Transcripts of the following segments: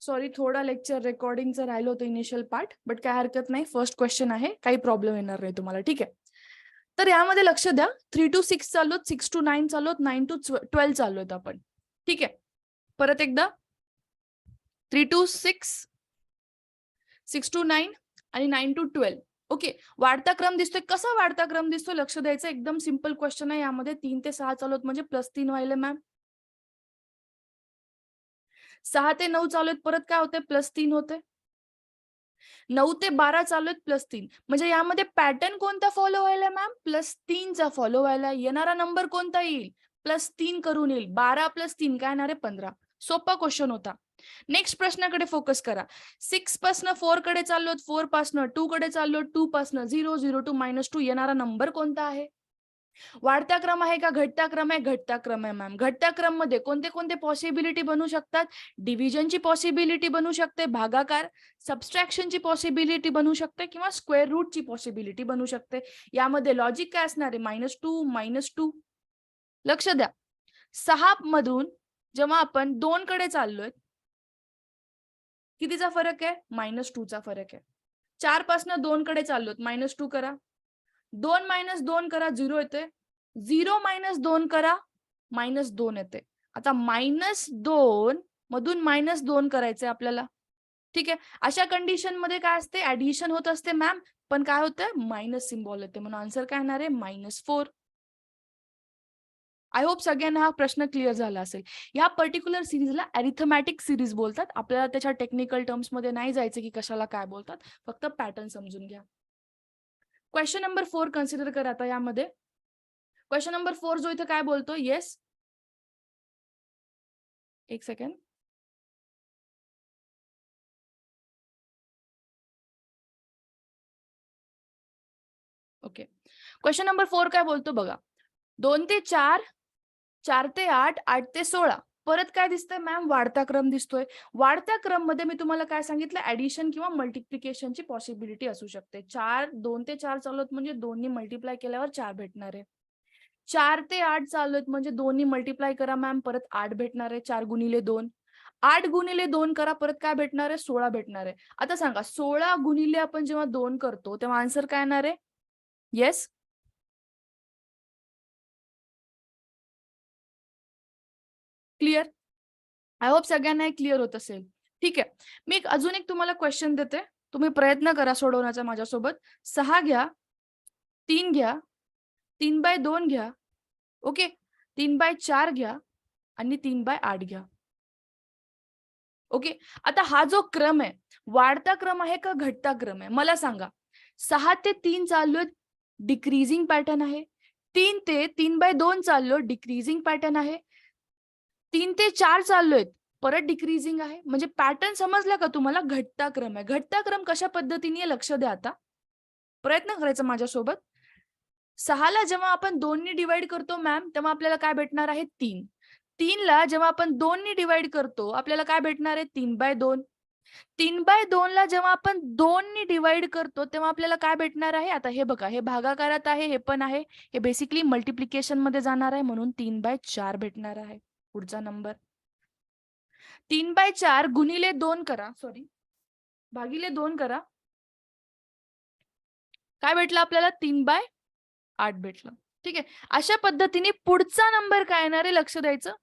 Sorry, थोडा lecture रेकॉर्डिंगचं राहिलं होतं इनिशियल पार्ट, बट काय हरकत नाही. फर्स्ट क्वेश्चन आहे, काही प्रॉब्लेम येणार नाही तुम्हाला. ठीक आहे. तर यामध्ये लक्ष द्या. 3 to 6 चालू, 6 to 9 चालू, 9 to 12 चालू आहेत आपण. ठीक आहे. परत एकदा 3 to 6, 6 to 9 आणि 9 to 12. ओके. वाढता क्रम दिसतोय. कसा वाढता क्रम दिसतोय लक्ष द्यायचं. एकदम सिंपल क्वेश्चन आहे. यामध्ये 3 ते 6 चालू आहेत म्हणजे +3 व्हायला मॅम. 6 ते 9 चालू आहेत, परत काय होते, +3 होते. 9 ते 12 चालू आहेत, +3. म्हणजे यामध्ये पॅटर्न कोणता फॉलो व्हायला मॅम? +3 चा फॉलो व्हायला. येणारा नंबर कोणता येईल? +3 करून येईल. 12 + 3 काय येणार आहे? 15. सोपा क्वेश्चन होता. नेक्स्ट प्रश्नाकडे फोकस करा. 6 पासन 4 कडे चाललो, 4 पासन 2 कडे चाललो, 2 पासन 0, 0 to -2 येणारा नंबर कोणता आहे? वाढता क्रम आहे का घटता क्रम आहे? घटता क्रम आहे मॅम. घटता क्रम मध्ये कोणते कोणते पॉसिबिलिटी बनू शकतात? डिव्हिजनची पॉसिबिलिटी बनू शकते, भागाकार, सबस्ट्रॅक्शनची पॉसिबिलिटी बनू शकते किंवा स्क्वेअर रूटची पॉसिबिलिटी बनू शकते. यामध्ये लॉजिक काय असणार आहे? -2 -2. लक्ष द्या. 6 मधून जेव्हा आपण 2 कडे चाललोय, कितीचा फरक आहे? -2 चा फरक आहे. 4 पासून 2 कडे चाललोत, -2 करा. 2 - 2 करा, 0 येते. 0 - 2 करा, -2 येते. आता -2 मधून -2 करायचंय आपल्याला. ठीक आहे. अशा कंडिशन मध्ये काय असते? ऍडिशन होत असते मॅम, पण काय होतं? मायनस सिम्बॉल येते. म्हणून आन्सर काय येणार आहे? -4. आय होप सगळ्यांना हा प्रश्न क्लिअर झाला असेल. या पर्टिक्युलर सिरीजला अरिथमॅटिक सिरीज बोलतात. आपल्याला त्याच्या टेक्निकल टर्म्स मध्ये नाही जायचं की कशाला काय बोलतात, फक्त पॅटर्न समजून घ्या. क्वेश्चन नंबर 4 कन्सिडर करा आता यामध्ये. क्वेश्चन नंबर 4 जो इथे काय बोलतो? येस, एक सेकंड. ओके. क्वेश्चन नंबर 4 काय बोलतो बघा. 2 ते 4, 4 ते 8, 8 ते 16. परत काय दिसतंय मॅम? वाढता क्रम दिसतोय. वाढत्या क्रम मध्ये मी तुम्हाला काय सांगितलं? ऍडिशन किंवा मल्टिप्लिकेशनची पॉसिबिलिटी असू शकते. 2 ते 4 चालू आहेत म्हणजे 2 नी मल्टिप्लाय केल्यावर 4 भेटणार आहे. 4 ते 8 चालू आहेत म्हणजे 2 नी मल्टिप्लाय करा मॅम, परत 8 भेटणार आहे. 4 गुणिले 2. 8 गुणिले 2 करा, परत काय भेटणार आहे? 16 भेटणार आहे. आता सांगा, 16 गुणिले आपण जेव्हा 2 करतो तेव्हा आन्सर काय येणार आहे? Yes, clear? आय होप सगळ्यांना हे क्लिअर होत असेल. ठीक आहे. मी अजून एक तुम्हाला क्वेश्चन देते. तुम्ही प्रयत्न करा सोडवण्याचा माझ्यासोबत. 6 घ्या, 3 घ्या, 3/2 घ्या, ओके, 3/4 घ्या आणि 3/8 घ्या. ओके. आता हा जो क्रम आहे, वाढता क्रम आहे का घटता क्रम आहे? मला सांगा. 6 ते 3 चाललोय, डिक्रीजिंग पॅटर्न आहे. 3 ते 3/2 चाललोय, डिक्रीजिंग पॅटर्न आहे. 3 ते 4 चाललोय, परत डिक्रीजिंग आहे. म्हणजे पॅटर्न समजला का तुम्हाला? घटता क्रम आहे. घटता क्रम कशा पद्धतीने आहे लक्ष द्या आता. प्रयत्न करायचा माझ्यासोबत. 6 ला जेव्हा आपण 2 नी डिवाइड करतो मॅम, तेव्हा आपल्याला काय भेटणार आहे? 3. 3 ला जेव्हा आपण 2 नी डिवाइड करतो, आपल्याला काय भेटणार आहे? 3/2. 3/2 ला जेव्हा आपण 2 नी डिवाइड करतो, तेव्हा आपल्याला काय भेटणार आहे? आता हे बघा, हे भागाकारात आहे, हे पण आहे. हे बेसिकली मल्टिप्लिकेशन मध्ये जाणार आहे, म्हणून 3/4 भेटणार आहे. पुढचा नंबर 3/4 गुणिले 2 करा, सॉरी, भागिले 2 करा. काय भेटलं आपल्याला? 3/8 भेटलं. ठीक आहे. अशा पद्धतीने पुढचा नंबर काय येणार आहे लक्ष द्यायचं.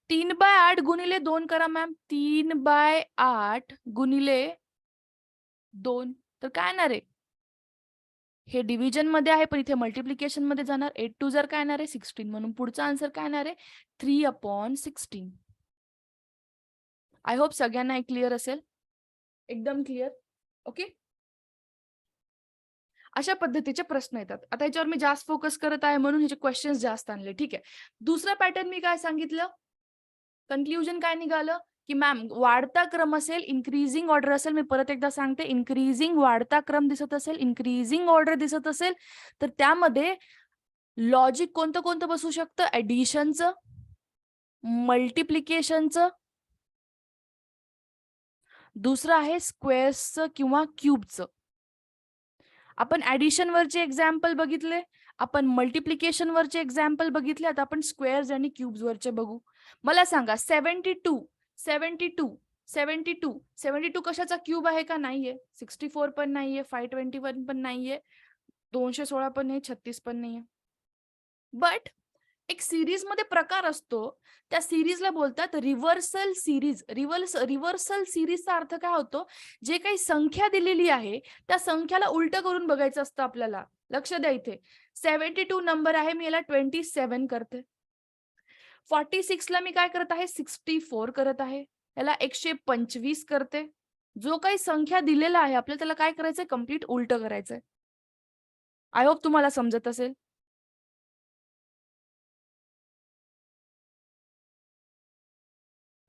3/8 गुणिले 2 करा मॅम. 3/8 गुणिले 2 तर काय येणार आहे? हे डिव्हिजन मध्ये आहे पण इथे मल्टिप्लिकेशन मध्ये जाणार. 8 2 जर काय येणार आहे? 16. म्हणून पुढचा आन्सर काय येणार आहे? 3/16. आय होप सगळ्यांना हे क्लिअर असेल. एकदम क्लिअर. ओके. अशा पद्धतीचे प्रश्न येतात. आता याच्यावर मी जास्त फोकस करत आहे म्हणून ह्याचे क्वेश्चन्स जास्त आणले. ठीक आहे. दुसरा पॅटर्न मी काय सांगितलं? कन्क्ल्युजन काय निघालं? की मॅम वाढता क्रम असेल, इन्क्रीजिंग ऑर्डर असेल. मी परत एकदा सांगते, इन्क्रीजिंग वाढता क्रम दिसत असेल, इन्क्रीजिंग ऑर्डर दिसत असेल, तर त्यामध्ये लॉजिक कोणतं कोणतं बसू शकतं? ऍडिशनचं, मल्टिप्लिकेशनचं, दुसरं आहे स्क्वेअर्सचं किंवा क्यूबचं. आपण ऍडिशन वरचे एक्झाम्पल बघितले, आपण मल्टिप्लिकेशन वरचे एक्झाम्पल बघितले. आता आपण स्क्वेअर्स आणि क्यूब्स वरचे बघू. मला सांगा, 72 72 कशाचा क्यूब आहे का? नाहीये. 64 पण नाहीये, 521 पण नाहीये, 216 पण नाही, 36 पण नाहीये. बट एक सिरीज मध्ये प्रकार असतो, त्या सिरीजला बोलतात रिव्हर्सल सिरीज. रिव्हर्सल सिरीजचा अर्थ काय होतो? जे काही संख्या दिलेली आहे त्या संख्याला उलट करून बघायचं असतं आपल्याला. लक्ष द्या इथे. 72 नंबर आहे, मी याला 27 करते. 46 ला मी काय करत आहे? 64 करत आहे. याला 125 करते. जो काही संख्या दिलेला आहे आपल्याला त्याला काय करायचंय? कम्प्लीट उलट करायचंय. आय होप तुम्हाला समजत असेल.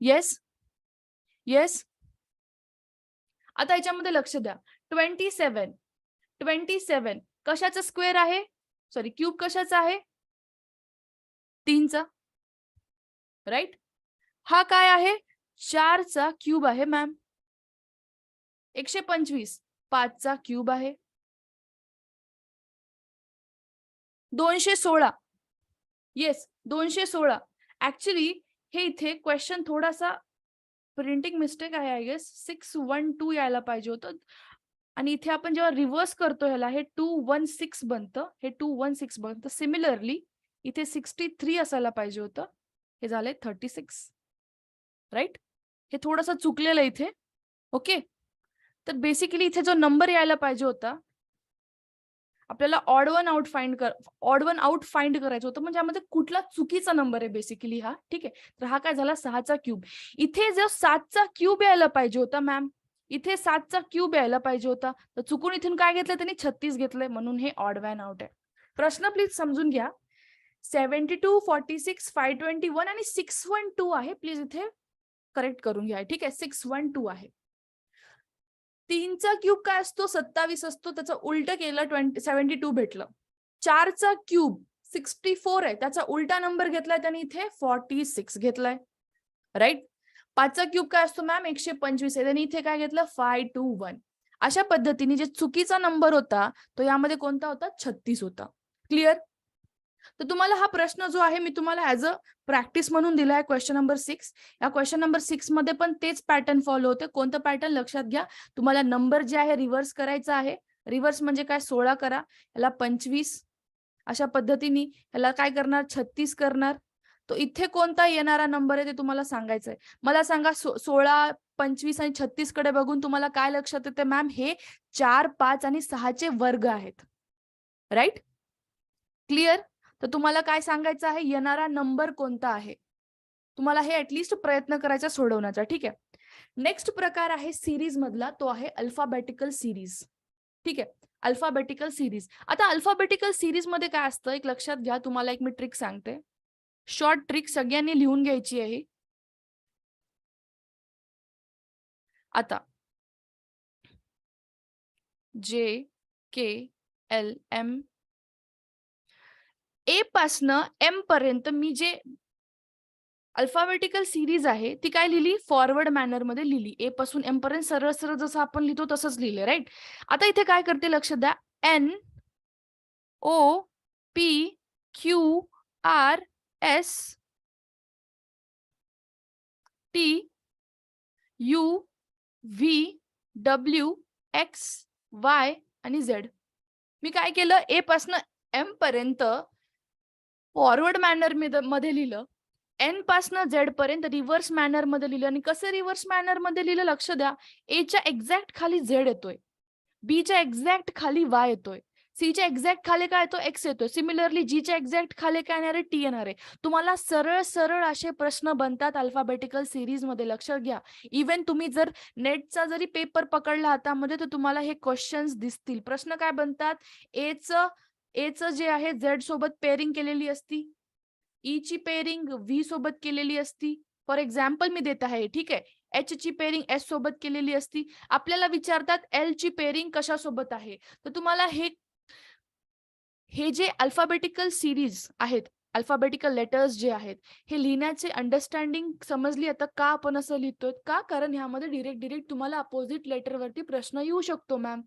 Yes yes. आता याच्यामध्ये लक्ष द्या. 27 कशाचा स्क्वेअर आहे? सॉरी, क्यूब कशाचा आहे? 3 चा. राईट. हा काय आहे? 4 चा क्यूब आहे मॅम. 125 5 चा क्यूब आहे. 216 येस 216. ऍक्च्युली हे इथे क्वेश्चन थोडासा प्रिंटिंग मिस्टेक आहे, आय गेस. 612 यायला पाहिजे होतं. आणि इथे आपण जेव्हा रिव्हर्स करतो ह्याला, हे 216 बनतं, हे 216 बनतं. सिमिलरली इथे 63 असायला पाहिजे होतं, हे झालंय 36. राईट. हे थोडंसं चुकलेलं इथे. ओके. तर बेसिकली इथे जो नंबर यायला पाहिजे होता, आपल्याला ऑड वन आउट फाइंड करायचं होतं. म्हणजे यामध्ये कुठला चुकीचा नंबर आहे बेसिकली हा. ठीक आहे. तर हा काय झाला? 6चा क्यूब. इथे जो 7चा क्यूब यायला पाहिजे होता मॅम, इथे 7चा क्यूब यायला पाहिजे होता. तर चुकून इथून काय घेतलं त्यांनी? 36 घेतलंय, म्हणून हे ऑड वन आउट आहे. प्रश्न प्लीज समजून घ्या. 72, 46, 521 आणि 612 आहे. प्लीज इथे करेक्ट करून घ्या. ठीक आहे. 612 आहे. 3चा क्यूब काय असतो? 27 असतो. त्याचं उलट केलं 72 भेटलं. 4चा क्यूब 64 आहे, त्याचा उलटा नंबर घेतलाय त्यांनी इथे 46 घेतलाय. राईट. 5चा क्यूब काय असतो मॅम? 125 आहे, त्यांनी इथे काय घेतलं? 521. अशा पद्धतीने जे चुकीचा नंबर होता तो यामध्ये कोणता होता? 36 होता. क्लिअर? तर तुम्हाला हा प्रश्न जो आहे मी तुम्हाला ऍज अ प्रॅक्टिस म्हणून दिला आहे. Question number 6. या क्वेश्चन नंबर 6 मध्ये पण तेच पॅटर्न फॉलो होते. कोणतं पॅटर्न? लक्षात घ्या. तुम्हाला नंबर जे आहे रिव्हर्स करायचा आहे. रिव्हर्स म्हणजे काय? 16 करा, याला 25, अशा पद्धतीने याला काय करणार? 36 करणार. तो इथे कोणता येणारा नंबर आहे ते तुम्हाला सांगायचंय. मला सांगा, 16, 25 आणि 36 कडे बघून तुम्हाला काय लक्षात येते? मॅम, हे 4, 5 आणि 6चे वर्ग आहेत. राईट. क्लिअर? तर तुम्हाला काय सांगायचं आहे? येणारा नंबर कोणता आहे? तुम्हाला हे ऍटलिस्ट प्रयत्न करायचा सोडवण्याचा. ठीक आहे. नेक्स्ट प्रकार आहे सिरीज मधला, तो आहे अल्फाबेटिकल सिरीज. ठीक आहे. Alphabetical series. आता अल्फाबेटिकल सिरीज मध्ये काय असतं? एक लक्षात घ्या. तुम्हाला एक मी ट्रिक सांगते. शॉर्ट ट्रिक सगळ्यांनी लिहून घ्यायची आहे. आता JKLM ए पासनं एम पर्यंत मी जे अल्फाबेटिकल सिरीज आहे ती काय लिहिली? फॉरवर्ड मॅनर मध्ये लिहिली. ए पासून एम पर्यंत सरळ सरळ जसं आपण लिहितो तसंच लिहिले. राईट. आता इथे काय करते? लक्ष द्या. NOPQRSTUVWXY आणि Z. मी काय केलं? ए पासनं एम पर्यंत फॉरवर्ड मॅनर मध्ये लिहिलं. एन पासनं झेड पर्यंत रिव्हर्स मॅनर मध्ये लिहिलं. आणि कसं रिव्हर्स मॅनर मध्ये लिहिलं? लक्ष द्या. एच्या एक्झॅक्ट खाली झेड येतोय, बीच्या एक्झॅक्ट खाली वाय येतोय, सीच्या एक्झॅक्ट खाली काय येतो? एक्स येतोय. सिमिलरली जीच्या एक्झॅक्ट खाली काय येणार आहे? टी येणार आहे. तुम्हाला सरळ सरळ असे प्रश्न बनतात अल्फाबेटिकल सिरीज मध्ये. लक्षात घ्या. इव्हन तुम्ही जर नेटचा जरी पेपर पकडला हातामध्ये तर तुम्हाला हे क्वेश्चन्स दिसतील. प्रश्न काय बनतात? एचं जे आहे झेड सोबत पेअरिंग केलेली असती, ई ची पेअरिंग व्ही सोबत केलेली असती. फॉर एक्झाम्पल मी देत आहे. ठीक आहे. एच ची पेअरिंग एस सोबत केलेली असती. आपल्याला विचारतात एल ची पेअरिंग कशासोबत आहे. तर तुम्हाला हे जे अल्फाबेटिकल सिरीज आहेत, अल्फाबेटिकल लेटर्स जे आहेत, हे लिहिण्याचे अंडरस्टँडिंग समजली आता का आपण असं लिहितोय? का? कारण ह्यामध्ये डिरेक्ट तुम्हाला अपोजिट लेटरवरती प्रश्न येऊ शकतो मॅम.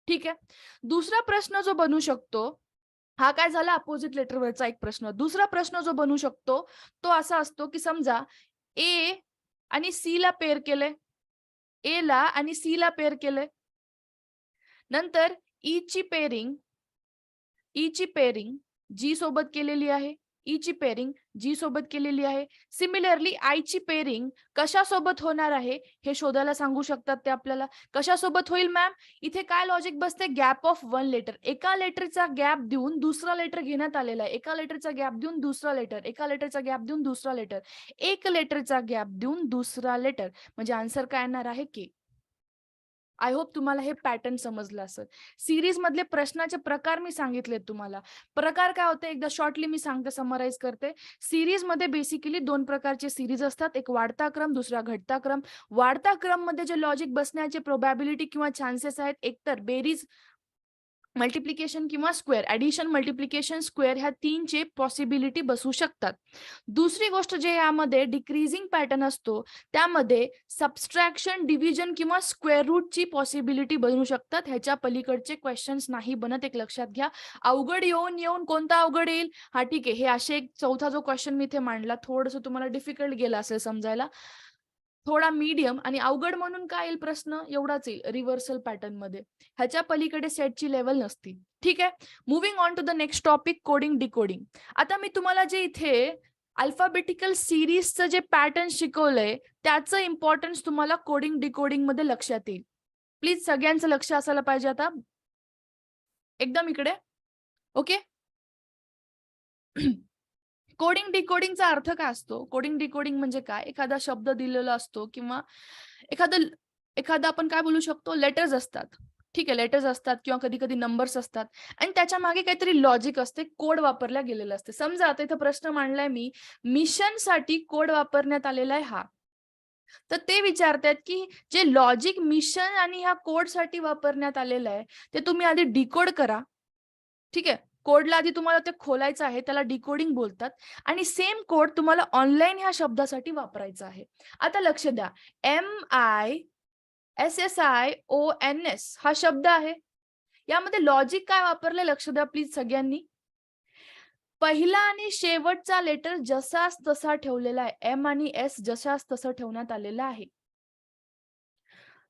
ठीक आहे. दुसरा प्रश्न जो बनू शकतो, हा काय झाला? अपोजिट लेटरवरचा एक प्रश्न. दुसरा प्रश्न जो बनू शकतो तो असा असतो की समजा ए आणि सी ला पेअर केलंय, ए ला आणि सी ला पेअर केलंय. नंतर ई ची पेअरिंग जी सोबत केलेली आहे, ई ची पेअरिंग जी सोबत केलेली आहे. सिमिलरली आय ची पेअरिंग कशासोबत होणार आहे हे शोधायला सांगू शकतात ते आपल्याला. कशासोबत होईल मॅम? इथे काय लॉजिक बसते? Gap of one letter. एका लेटरचा गॅप देऊन दुसरा लेटर घेण्यात आलेला आहे. एका लेटरचा गॅप देऊन दुसरा लेटर, एका लेटरचा गॅप देऊन दुसरा लेटर, एक लेटरचा गॅप देऊन दुसरा लेटर. म्हणजे आन्सर काय येणार आहे? के. आय होप तुम्हाला हे पॅटर्न समजलं असेल. सिरीज मधले प्रश्नाचे प्रकार मी सांगितले तुम्हाला. प्रकार काय होते एकदा शॉर्टली मी सांगते, समराइज करते. सिरीज मध्ये बेसिकली दोन प्रकारचे सिरीज असतात, एक वाढता क्रम, दुसरा घटता क्रम. वाढता क्रम मध्ये जे लॉजिक बसण्याचे प्रोबॅबिलिटी किंवा चान्सेस आहेत, एकतर बेरीज, मल्टिप्लिकेशन किंवा स्क्वेअर, ऍडिशन, मल्टिप्लिकेशन, स्क्वेअर ह्या तीनचे पॉसिबिलिटी बसू शकतात. दुसरी गोष्ट जे यामध्ये डिक्रीजिंग पॅटर्न असतो त्यामध्ये सबस्ट्रॅक्शन, डिव्हिजन किंवा स्क्वेअर रूटची पॉसिबिलिटी बनू शकतात. ह्याच्या पलीकडचे क्वेश्चन्स नाही बनत, एक लक्षात घ्या. अवघड येऊन येऊन कोणता अवघड येईल? हा ठीक आहे, हे असे एक चौथा जो क्वेश्चन मी इथे मांडला थोडंसं तुम्हाला डिफिकल्ट गेला असेल समजायला. थोडा मीडियम आणि अवघड म्हणून काय येईल प्रश्न? एवढाच येईल रिव्हर्सल पॅटर्न मध्ये. ह्याच्या पलीकडे सेटची लेवल नसती. ठीक आहे, moving on to the next topic, coding decoding. आता मी तुम्हाला जे इथे अल्फाबेटिकल सिरीजचं जे पॅटर्न शिकवलंय त्याचं इम्पॉर्टन्स तुम्हाला कोडिंग डिकोडिंग मध्ये लक्षात येईल. प्लीज सगळ्यांचं लक्ष असायला पाहिजे आता एकदम इकडे. ओके. कोडिंग डिकोडिंगचा अर्थ काय असतो? कोडिंग डिकोडिंग म्हणजे काय? एखादा शब्द दिलेला असतो किंवा एखादा आपण काय बोलू शकतो, लेटर्स असतात. ठीक आहे, लेटर्स असतात किंवा कधी कधी नंबर्स असतात आणि त्याच्या मागे काहीतरी लॉजिक असते, कोड वापरल्या गेलेला असते. समजा आता इथं प्रश्न मांडलाय मी, मिशनसाठी कोड वापरण्यात आलेला आहे हा. तर ते विचारतात की जे लॉजिक मिशन आणि ह्या कोडसाठी वापरण्यात आलेलं आहे ते तुम्ही आधी डिकोड करा. ठीक आहे, कोडला आधी तुम्हाला ते खोलायचं आहे, त्याला डिकोडिंग बोलतात. आणि सेम कोड तुम्हाला ऑनलाईन ह्या शब्दासाठी वापरायचा आहे. आता लक्ष द्या, MISSIONS हा शब्द आहे. यामध्ये लॉजिक काय वापरले लक्ष द्या प्लीज सगळ्यांनी. पहिला आणि शेवटचा लेटर जसाच तसा ठेवलेला आहे. एम आणि एस जसाच तसं ठेवण्यात आलेलं आहे.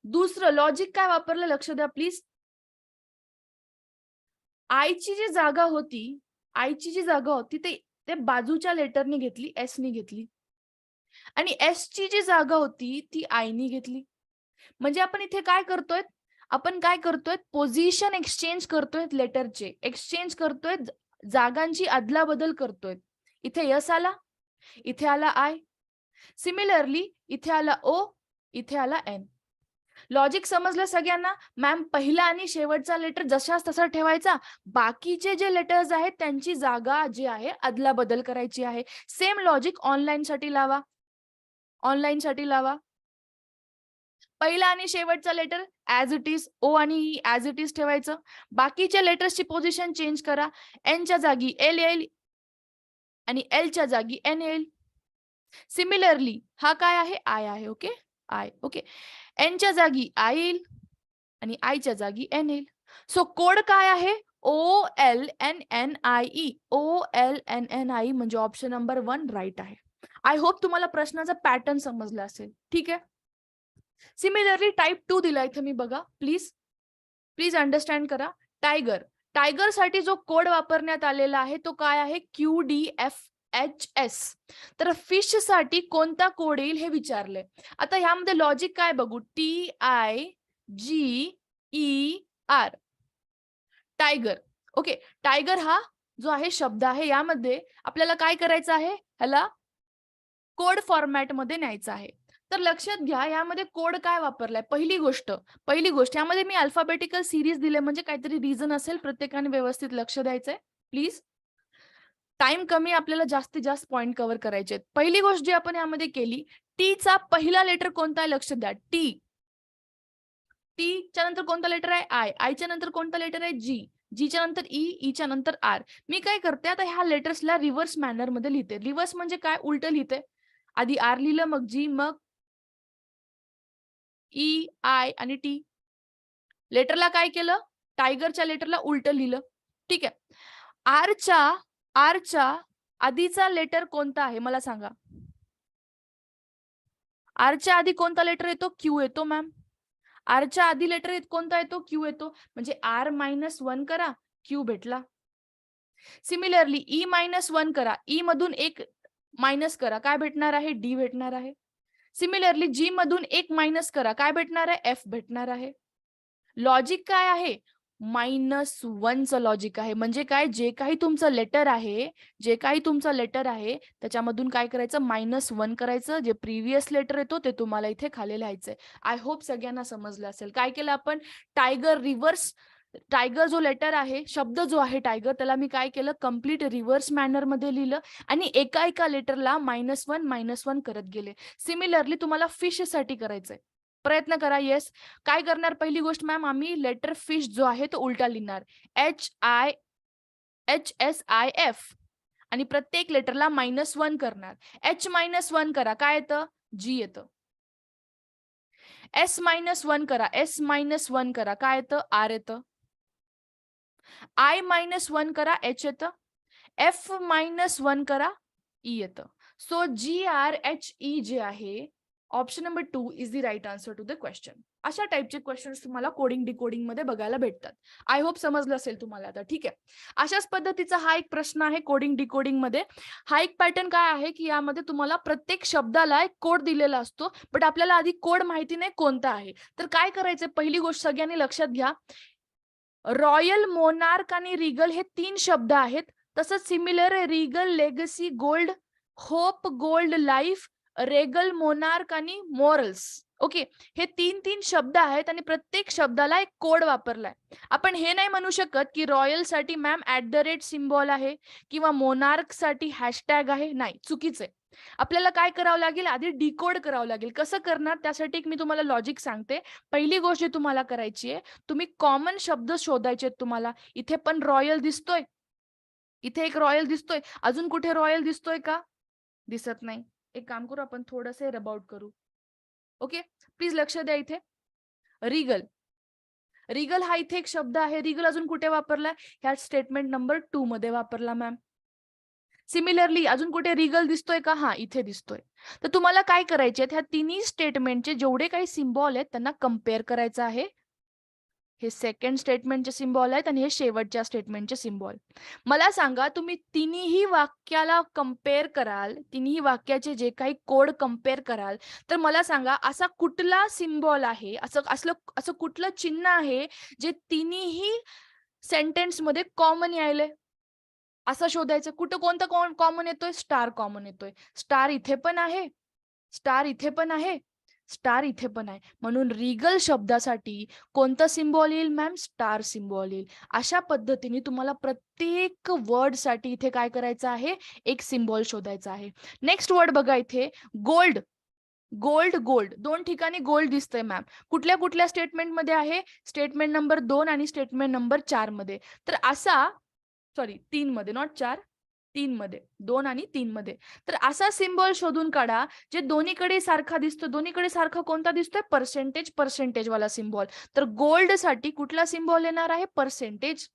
दुसरं लॉजिक काय वापरलं लक्ष द्या प्लीज. आईची जी जागा होती ते बाजूच्या लेटरनी घेतली, एस नी घेतली. आणि एस ची जी जागा होती ती आय नी घेतली. म्हणजे आपण इथे काय करतोय? पोझिशन एक्सचेंज करतोय, लेटरचे एक्सचेंज करतोय, जागांची अदलाबदल करतोय. इथे यस आला, इथे आला आय. सिमिलरली इथे आला ओ, इथे आला एन. लॉजिक समजलं सगळ्यांना? मॅम पहिला आणि शेवटचा लेटर जशाच तसा ठेवायचा, बाकीचे जे लेटर्स आहेत त्यांची जागा जी आहे अदलाबदल करायची आहे. सेम लॉजिक ऑनलाईन साठी लावा. पहिला आणि शेवटचा लेटर ऍज इट इज, ओ आणि ई ऍज इट इज ठेवायचं. बाकीच्या लेटर्सची पोझिशन चेंज करा. एनच्या जागी एल येईल आणि एलच्या जागी एन येईल. सिमिलरली हा काय आहे? आय आहे. Okay, I. ओके, एनच्या जागी आय येईल आणि आयच्या जागी एन येईल. सो कोड काय आहे? OLNNIE. OLNNIE म्हणजे ऑप्शन नंबर 1 राईट आहे. आय होप तुम्हाला प्रश्नाचा पॅटर्न समजला असेल. ठीक आहे. सिमिलरली टाइप 2 दिला इथे मी बघा, प्लीज अंडरस्टँड करा. टायगर साठी जो कोड वापरण्यात आलेला आहे तो काय आहे? QDFHS. तर फिश साठी कोणता कोड येईल हे विचारले. आता ह्यामध्ये लॉजिक काय बघू, TIGER, टायगर. ओके, टायगर हा जो आहे शब्द आहे यामध्ये आपल्याला काय करायचं आहे? ह्याला कोड फॉर्मॅट मध्ये न्यायचं आहे. तर लक्षात घ्या यामध्ये कोड काय वापरलाय. पहिली गोष्ट यामध्ये मी अल्फाबेटिकल सिरीज दिले म्हणजे काहीतरी रिझन असेल, प्रत्येकाने व्यवस्थित लक्ष द्यायचंय प्लीज. टाइम कमी, आपल्याला जास्तीत जास्त पॉइंट कव्हर करायचे. पहिली गोष्ट जी आपण यामध्ये केली, टी चा पहिला लेटर कोणता आहे लक्ष द्या. टी च्या नंतर कोणता लेटर आहे? आय च्या नंतर कोणता लेटर आहे? जी च्या नंतर ई च्या नंतर आर. मी काय करते आता ह्या लेटर्सला रिव्हर्स मॅनर मध्ये लिहिते. रिव्हर्स म्हणजे काय? उलट लिहिते. आधी आर लिहिलं, मग जी, मग ई, आय आणि टी. लेटरला काय केलं? टायगरच्या लेटरला उलट लिहिलं. ठीक आहे. आरच्या आधीचा लेटर कोणता आहे मला सांगा. आरच्या आधी कोणता लेटर येतो? क्यू येतो मॅम. आरच्या आधी लेटर कोणता येतो? क्यू येतो. म्हणजे आर -1 करा, क्यू भेटला. सिमिलरली E-1 करा, ई मधून एक मायनस करा, काय भेटणार आहे? डी भेटणार आहे. सिमिलरली जी मधून एक मायनस करा, काय भेटणार आहे? एफ भेटणार आहे. लॉजिक काय आहे? -1चं लॉजिक आहे. म्हणजे काय? जे काही तुमचं लेटर आहे, त्याच्यामधून काय करायचं? -1 करायचं. जे प्रिव्हियस लेटर येतो ते तुम्हाला इथे खाली लिहायचंय. आय होप सगळ्यांना समजलं असेल. काय केलं आपण? टायगर जो लेटर आहे, शब्द जो आहे टायगर, त्याला मी काय केलं? कंप्लीट रिव्हर्स मॅनर मध्ये लिहिलं आणि एका लेटरला -1 करत गेले. सिमिलरली तुम्हाला फिश साठी करायचंय. प्रयत्न करा. येस. काय करणार? पहिली गोष्ट मॅम, आम्ही लेटर फिश जो आहे तो उलटा लिहिणार. HSIF आणि प्रत्येक लेटरला -1 करणार. H-1 करा, काय येतं? जी येतं. S-1 करा, S-1 करा, काय येतं? आर येतं. I-1 करा, H येतं. F-1 करा, E येतं. सो GRHE जे आहे, option number 2 is the right answer to the question. अशा टाइपचे क्वेश्चन्स तुम्हाला कोडिंग डिकोडिंग मध्ये बघायला भेटतात. आय होप समजलं असेल तुम्हाला आता. ठीक आहे. अशाच पद्धतीचा हा एक प्रश्न आहे कोडिंग डिकोडिंग मध्ये. हा एक पॅटर्न काय आहे की यामध्ये तुम्हाला प्रत्येक शब्दाला एक कोड दिलेला असतो, बट आपल्याला आधी कोड माहिती नाही कोणता आहे. तर काय करायचं? पहिली गोष्ट सगळ्यांनी लक्षात घ्या. रॉयल, मोनार्क आणि रिगल हे 3 शब्द आहेत. तसंच similar Regal, legacy, gold, hope, gold, life, regal, monarch आणि मॉरल्स. ओके, हे 3 शब्द आहेत आणि प्रत्येक शब्दाला एक कोड वापरलाय. आपण हे नाही म्हणू शकत की रॉयल साठी मॅम @ सिम्बॉल आहे किंवा मोनार्क साठी हॅशटॅग आहे. नाही, चुकीचं आहे. आपल्याला काय करावं लागेल? आधी डिकोड करावं लागेल. कसं करणार? त्यासाठी मी तुम्हाला लॉजिक सांगते. पहिली गोष्ट तुम्हाला करायची आहे, तुम्ही कॉमन शब्द शोधायचे तुम्हाला. इथे पण रॉयल दिसतोय, इथे एक रॉयल दिसतोय, अजून कुठे रॉयल दिसतोय का? दिसत नाही. एक काम करू, आपण थोडंसं रबआउट करू. ओके, प्लीज लक्ष द्या. इथे रिगल, रिगल हा इथे एक शब्द आहे. रिगल अजून कुठे वापरलाय? ह्या स्टेटमेंट नंबर 2 मध्ये वापरला मॅम. सिमिलरली अजून कुठे रिगल दिसतोय का? हा, इथे दिसतोय. तर तुम्हाला काय करायचे? ह्या तिन्ही स्टेटमेंटचे जेवढे काही सिम्बॉल आहेत त्यांना कम्पेअर करायचं आहे. हे सेकंड स्टेटमेंटचे सिम्बॉल आहेत आणि हे शेवटच्या स्टेटमेंटचे सिम्बॉल. मला सांगा, तुम्ही तिन्ही वाक्याला कम्पेअर कराल, तिन्ही वाक्याचे जे काही कोड कम्पेअर कराल, तर मला सांगा असा कुठला सिम्बॉल आहे, असं कुठलं चिन्ह आहे जे तिन्ही सेंटेन्स मध्ये कॉमन यायलंय? असं शोधायचं. कुठं कोणतं कॉमन येतोय? स्टार कॉमन येतोय. स्टार इथे पण आहे, स्टार इथे पण आहे, स्टार इथे पण आहे. म्हणून रिगल शब्दासाठी कोणतं सिम्बॉल येईल मॅम? स्टार सिम्बॉल येईल. अशा पद्धतीने तुम्हाला प्रत्येक वर्ड साठी इथे काय करायचं आहे? एक सिम्बॉल शोधायचा आहे. नेक्स्ट वर्ड बघा इथे, गोल्ड. गोल्ड, गोल्ड 2 ठिकाणी गोल्ड दिसतंय मॅम. कुठल्या कुठल्या स्टेटमेंट मध्ये आहे? स्टेटमेंट नंबर 2 आणि स्टेटमेंट नंबर 4 मध्ये. तर असा, सॉरी 3 मध्ये, नॉट 4, 3 मध्ये, 2 आणि 3 मध्ये. तर असा सिम्बॉल शोधून काढा जे दोन्हीकडे सारखा दिसतो. दोन्हीकडे सारखा कोणता दिसतोय? पर्सेंटेज वाला सिम्बॉल. तर गोल्ड साठी कुठला सिम्बॉल येणार आहे? पर्सेंटेज.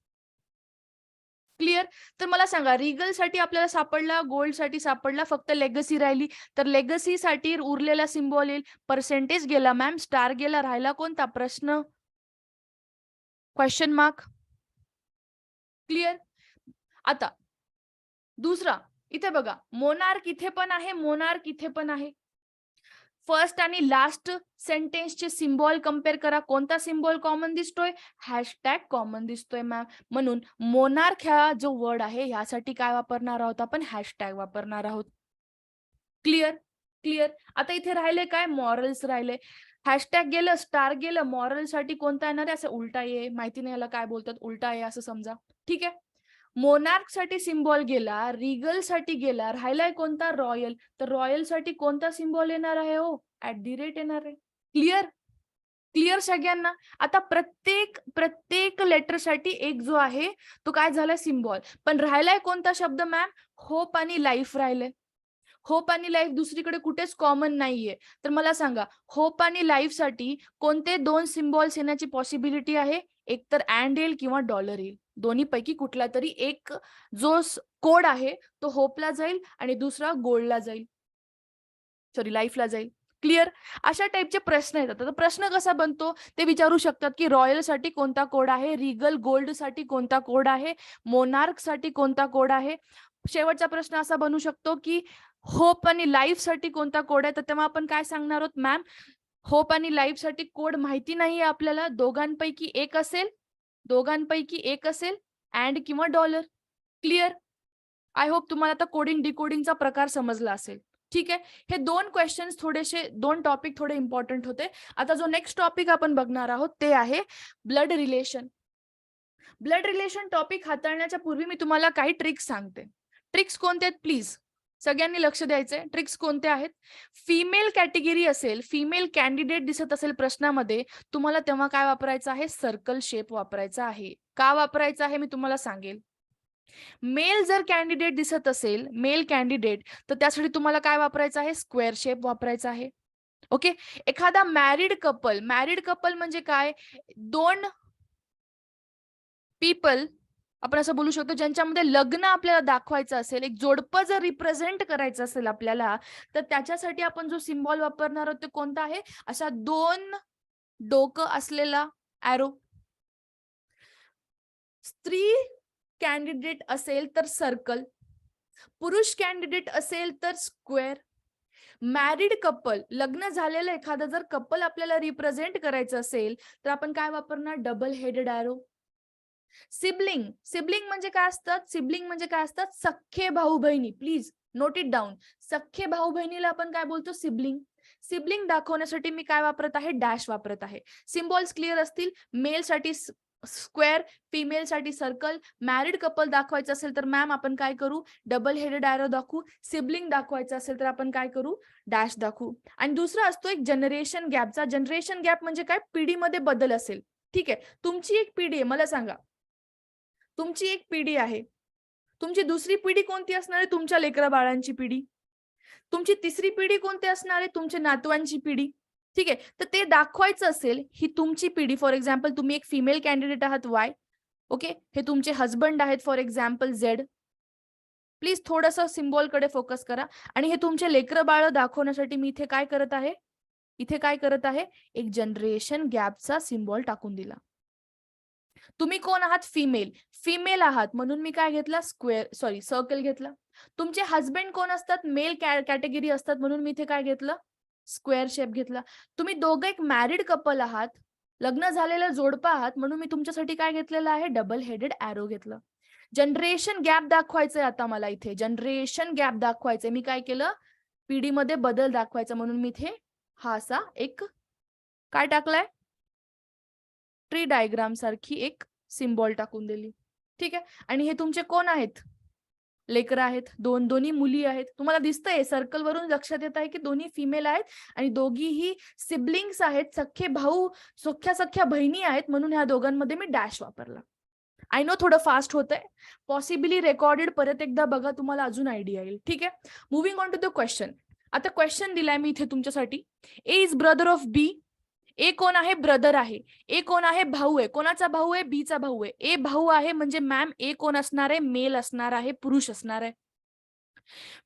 क्लिअर? तर मला सांगा, रिगल साठी आपल्याला सापडला, गोल्ड साठी सापडला, फक्त लेगसी राहिली. तर लेगसी साठी उरलेला सिम्बॉल येईल पर्सेंटेज. गेला मॅम, स्टार गेला, राहिला कोणता? प्रश्न, क्वेश्चन मार्क. क्लिअर? आता दुसरा, इथे बघा, मोनार्क इथे पण आहे, मोनार्क इथे पण आहे. फर्स्ट आणि लास्ट सेंटेन्सचे सिम्बॉल कम्पेअर करा. कोणता सिम्बॉल कॉमन दिसतोय? हॅशटॅग कॉमन दिसतोय मॅम. म्हणून मोनार्क ह्या जो वर्ड आहे ह्यासाठी काय वापरणार आहोत आपण? हॅशटॅग वापरणार आहोत. क्लिअर? क्लिअर? आता इथे राहिले काय? मॉरल्स राहिले. हॅशटॅग गेलं, स्टार गेलं, मॉरल साठी कोणता येणार आहे? असं उलटा ये, माहिती नाही याला काय बोलतात, उलटा ये असं समजा. ठीक आहे. मोनार्क साठी सिम्बॉल गेला, रिगल साठी गेला, राहिलाय कोणता? रॉयल. तर रॉयल साठी कोणता सिम्बॉल येणार आहे? हो, @ येणार आहे. क्लिअर? क्लिअर सगळ्यांना? आता प्रत्येक लेटर साठी एक जो आहे तो काय झालाय? सिम्बॉल. पण राहिलाय कोणता शब्द मॅम? होप आणि लाईफ राहिले. होप आणि लाईफ दुसरीकडे कुठेच कॉमन नाहीये. तर मला सांगा, होप आणि लाईफ साठी कोणते 2 सिम्बॉल्स येण्याची पॉसिबिलिटी आहे? एक तर अँड येईल किंवा डॉलर येईल. दोन्हीपैकी कुठला तरी एक जो कोड आहे तो होपला जाईल आणि दुसरा गोल्डला जाईल, सॉरी लाईफला जाईल. क्लिअर? अशा टाईपचे प्रश्न येतात. तर प्रश्न कसा बनतो ते विचारू शकतात, की रॉयलसाठी कोणता कोड आहे, रिगल गोल्डसाठी कोणता कोड आहे, मोनार्कसाठी कोणता कोड आहे. शेवटचा प्रश्न असा बनू शकतो, की होप आणि लाईफसाठी कोणता कोड आहे. तर तेव्हा आपण काय सांगणार आहोत, मॅम होप आणि लाईफसाठी कोड माहिती नाहीये आपल्याला, दोघांपैकी एक असेल अँड किंवा डॉलर. क्लिअर? आय होप तुम्हाला आता कोडिंग डिकोडिंगचा प्रकार समजला असेल. ठीक आहे. हे 2 क्वेश्चन्स थोडेसे 2 टॉपिक थोडे इम्पॉर्टंट होते. आता जो नेक्स्ट टॉपिक आपण बघणार आहोत ते आहे blood relation. Blood relation topic हाताळण्याच्या पूर्वी मी तुम्हाला काही ट्रिक्स सांगते. ट्रिक्स कोणते आहेत प्लीज? सगळ्यांनी लक्ष द्यायचंय. ट्रिक्स कोणत्या आहेत? फिमेल कॅटेगरी असेल, फिमेल कॅन्डिडेट दिसत असेल प्रश्नामध्ये, तुम्हाला तेव्हा काय वापरायचं आहे? सर्कल शेप वापरायचा आहे. का वापरायचा आहे मी तुम्हाला सांगेल. मेल जर कॅन्डिडेट दिसत असेल, मेल कॅन्डिडेट, तर त्यासाठी तुम्हाला काय वापरायचं आहे? स्क्वेअर शेप वापरायचा आहे. ओके. एखादा मॅरिड कपल म्हणजे काय? 2 पीपल आपण असं बोलू शकतो ज्यांच्यामध्ये लग्न आपल्याला दाखवायचं असेल, एक जोडपं जर रिप्रेझेंट करायचं असेल आपल्याला, तर त्याच्यासाठी आपण जो सिम्बॉल वापरणार आहोत ते कोणता आहे? अशा 2 डोकं असलेला ॲरो. स्त्री कॅन्डिडेट असेल तर सर्कल, पुरुष कॅन्डिडेट असेल तर स्क्वेअर. मॅरिड कपल, लग्न झालेलं एखादं जर कपल आपल्याला रिप्रेझेंट करायचं असेल, तर आपण काय वापरणार? Double headed arrow. सिबलिंग म्हणजे काय असतात? सिबलिंग म्हणजे काय असतात? सख्खे भाऊ बहिणी. Please note it down. सख्खे भाऊ बहिणीला आपण काय बोलतो? सिबलिंग. सिबलिंग दाखवण्यासाठी मी काय वापरत आहे? डॅश वापरत आहे. सिम्बॉल्स क्लिअर असतील. मेल साठी स्क्वेअर, फिमेल साठी सर्कल. मॅरिड कपल दाखवायचं असेल तर मॅम आपण काय करू? डबल हेडेड ॲरो दाखवू. सिबलिंग दाखवायचं असेल तर आपण काय करू? डॅश दाखवू. आणि दुसरा असतो एक जनरेशन गॅपचा. जनरेशन गॅप म्हणजे काय? पिढीमध्ये बदल असेल. ठीक आहे. तुमची एक पिढी आहे, मला सांगा. तुमची एक पिढी आहे. तुमची दुसरी पिढी कोणती असणार आहे? तुमच्या लेकरा बाळांची पिढी. तुमची तिसरी पिढी कोणती असणार आहे? तुमच्या नातवांची पिढी. ठीक आहे. तर ते दाखवायचं असेल, ही तुमची पिढी. फॉर एक्झाम्पल तुम्ही एक फिमेल कॅन्डिडेट आहात वाय. ओके. हे तुमचे हजबंड आहेत फॉर एक्झाम्पल झेड. प्लीज थोडंसं सिम्बॉलकडे फोकस करा. आणि हे तुमचे लेकरं बाळ दाखवण्यासाठी मी इथे काय करत आहे? एक जनरेशन गॅपचा सिम्बॉल टाकून दिला. तुम्ही कोण आहात? फिमेल आहात म्हणून मी काय घेतला? सर्कल घेतला. तुमचे हजबंड कोण असतात? मेल कॅटेगरी असतात म्हणून मी इथे काय घेतलं? स्क्वेअर शेप घेतला. तुम्ही दोघं एक मॅरिड कपल आहात, लग्न झालेलं जोडपं आहात म्हणून मी तुमच्यासाठी काय घेतलेलं आहे? डबल हेडेड ॲरो घेतलं. जनरेशन गॅप दाखवायचंय आता मला इथे. Generation gap दाखवायचंय. मी काय केलं? पिढीमध्ये बदल दाखवायचा म्हणून मी इथे हा असा एक काय टाकलाय? ट्री डायग्राम सारखी एक सिम्बॉल टाकून दिली. ठीक आहे. आणि हे तुमचे कोण आहेत? लेकरं आहेत. दोन्ही मुली आहेत. तुम्हाला दिसतंय सर्कल वरून लक्षात येत आहे की दोन्ही फिमेल आहेत आणि दोघीही सिबलिंग्स आहेत. सख्खे भाऊ, सख्या बहिणी आहेत म्हणून ह्या दोघांमध्ये मी डॅश वापरला. आय नो थोडं फास्ट होतंय. पॉसिबली रेकॉर्डेड परत एकदा बघा, तुम्हाला अजून आयडिया येईल. ठीक आहे. Moving on to the question. आता क्वेश्चन दिलाय मी इथे तुमच्यासाठी. A is brother of B. ए कोण आहे? ब्रदर आहे. ए कोण आहे? भाऊ आहे. कोणाचा भाऊ आहे? बीचा भाऊ आहे. ए भाऊ आहे म्हणजे मॅम ए कोण असणार आहे? मेल असणार आहे, पुरुष असणार आहे.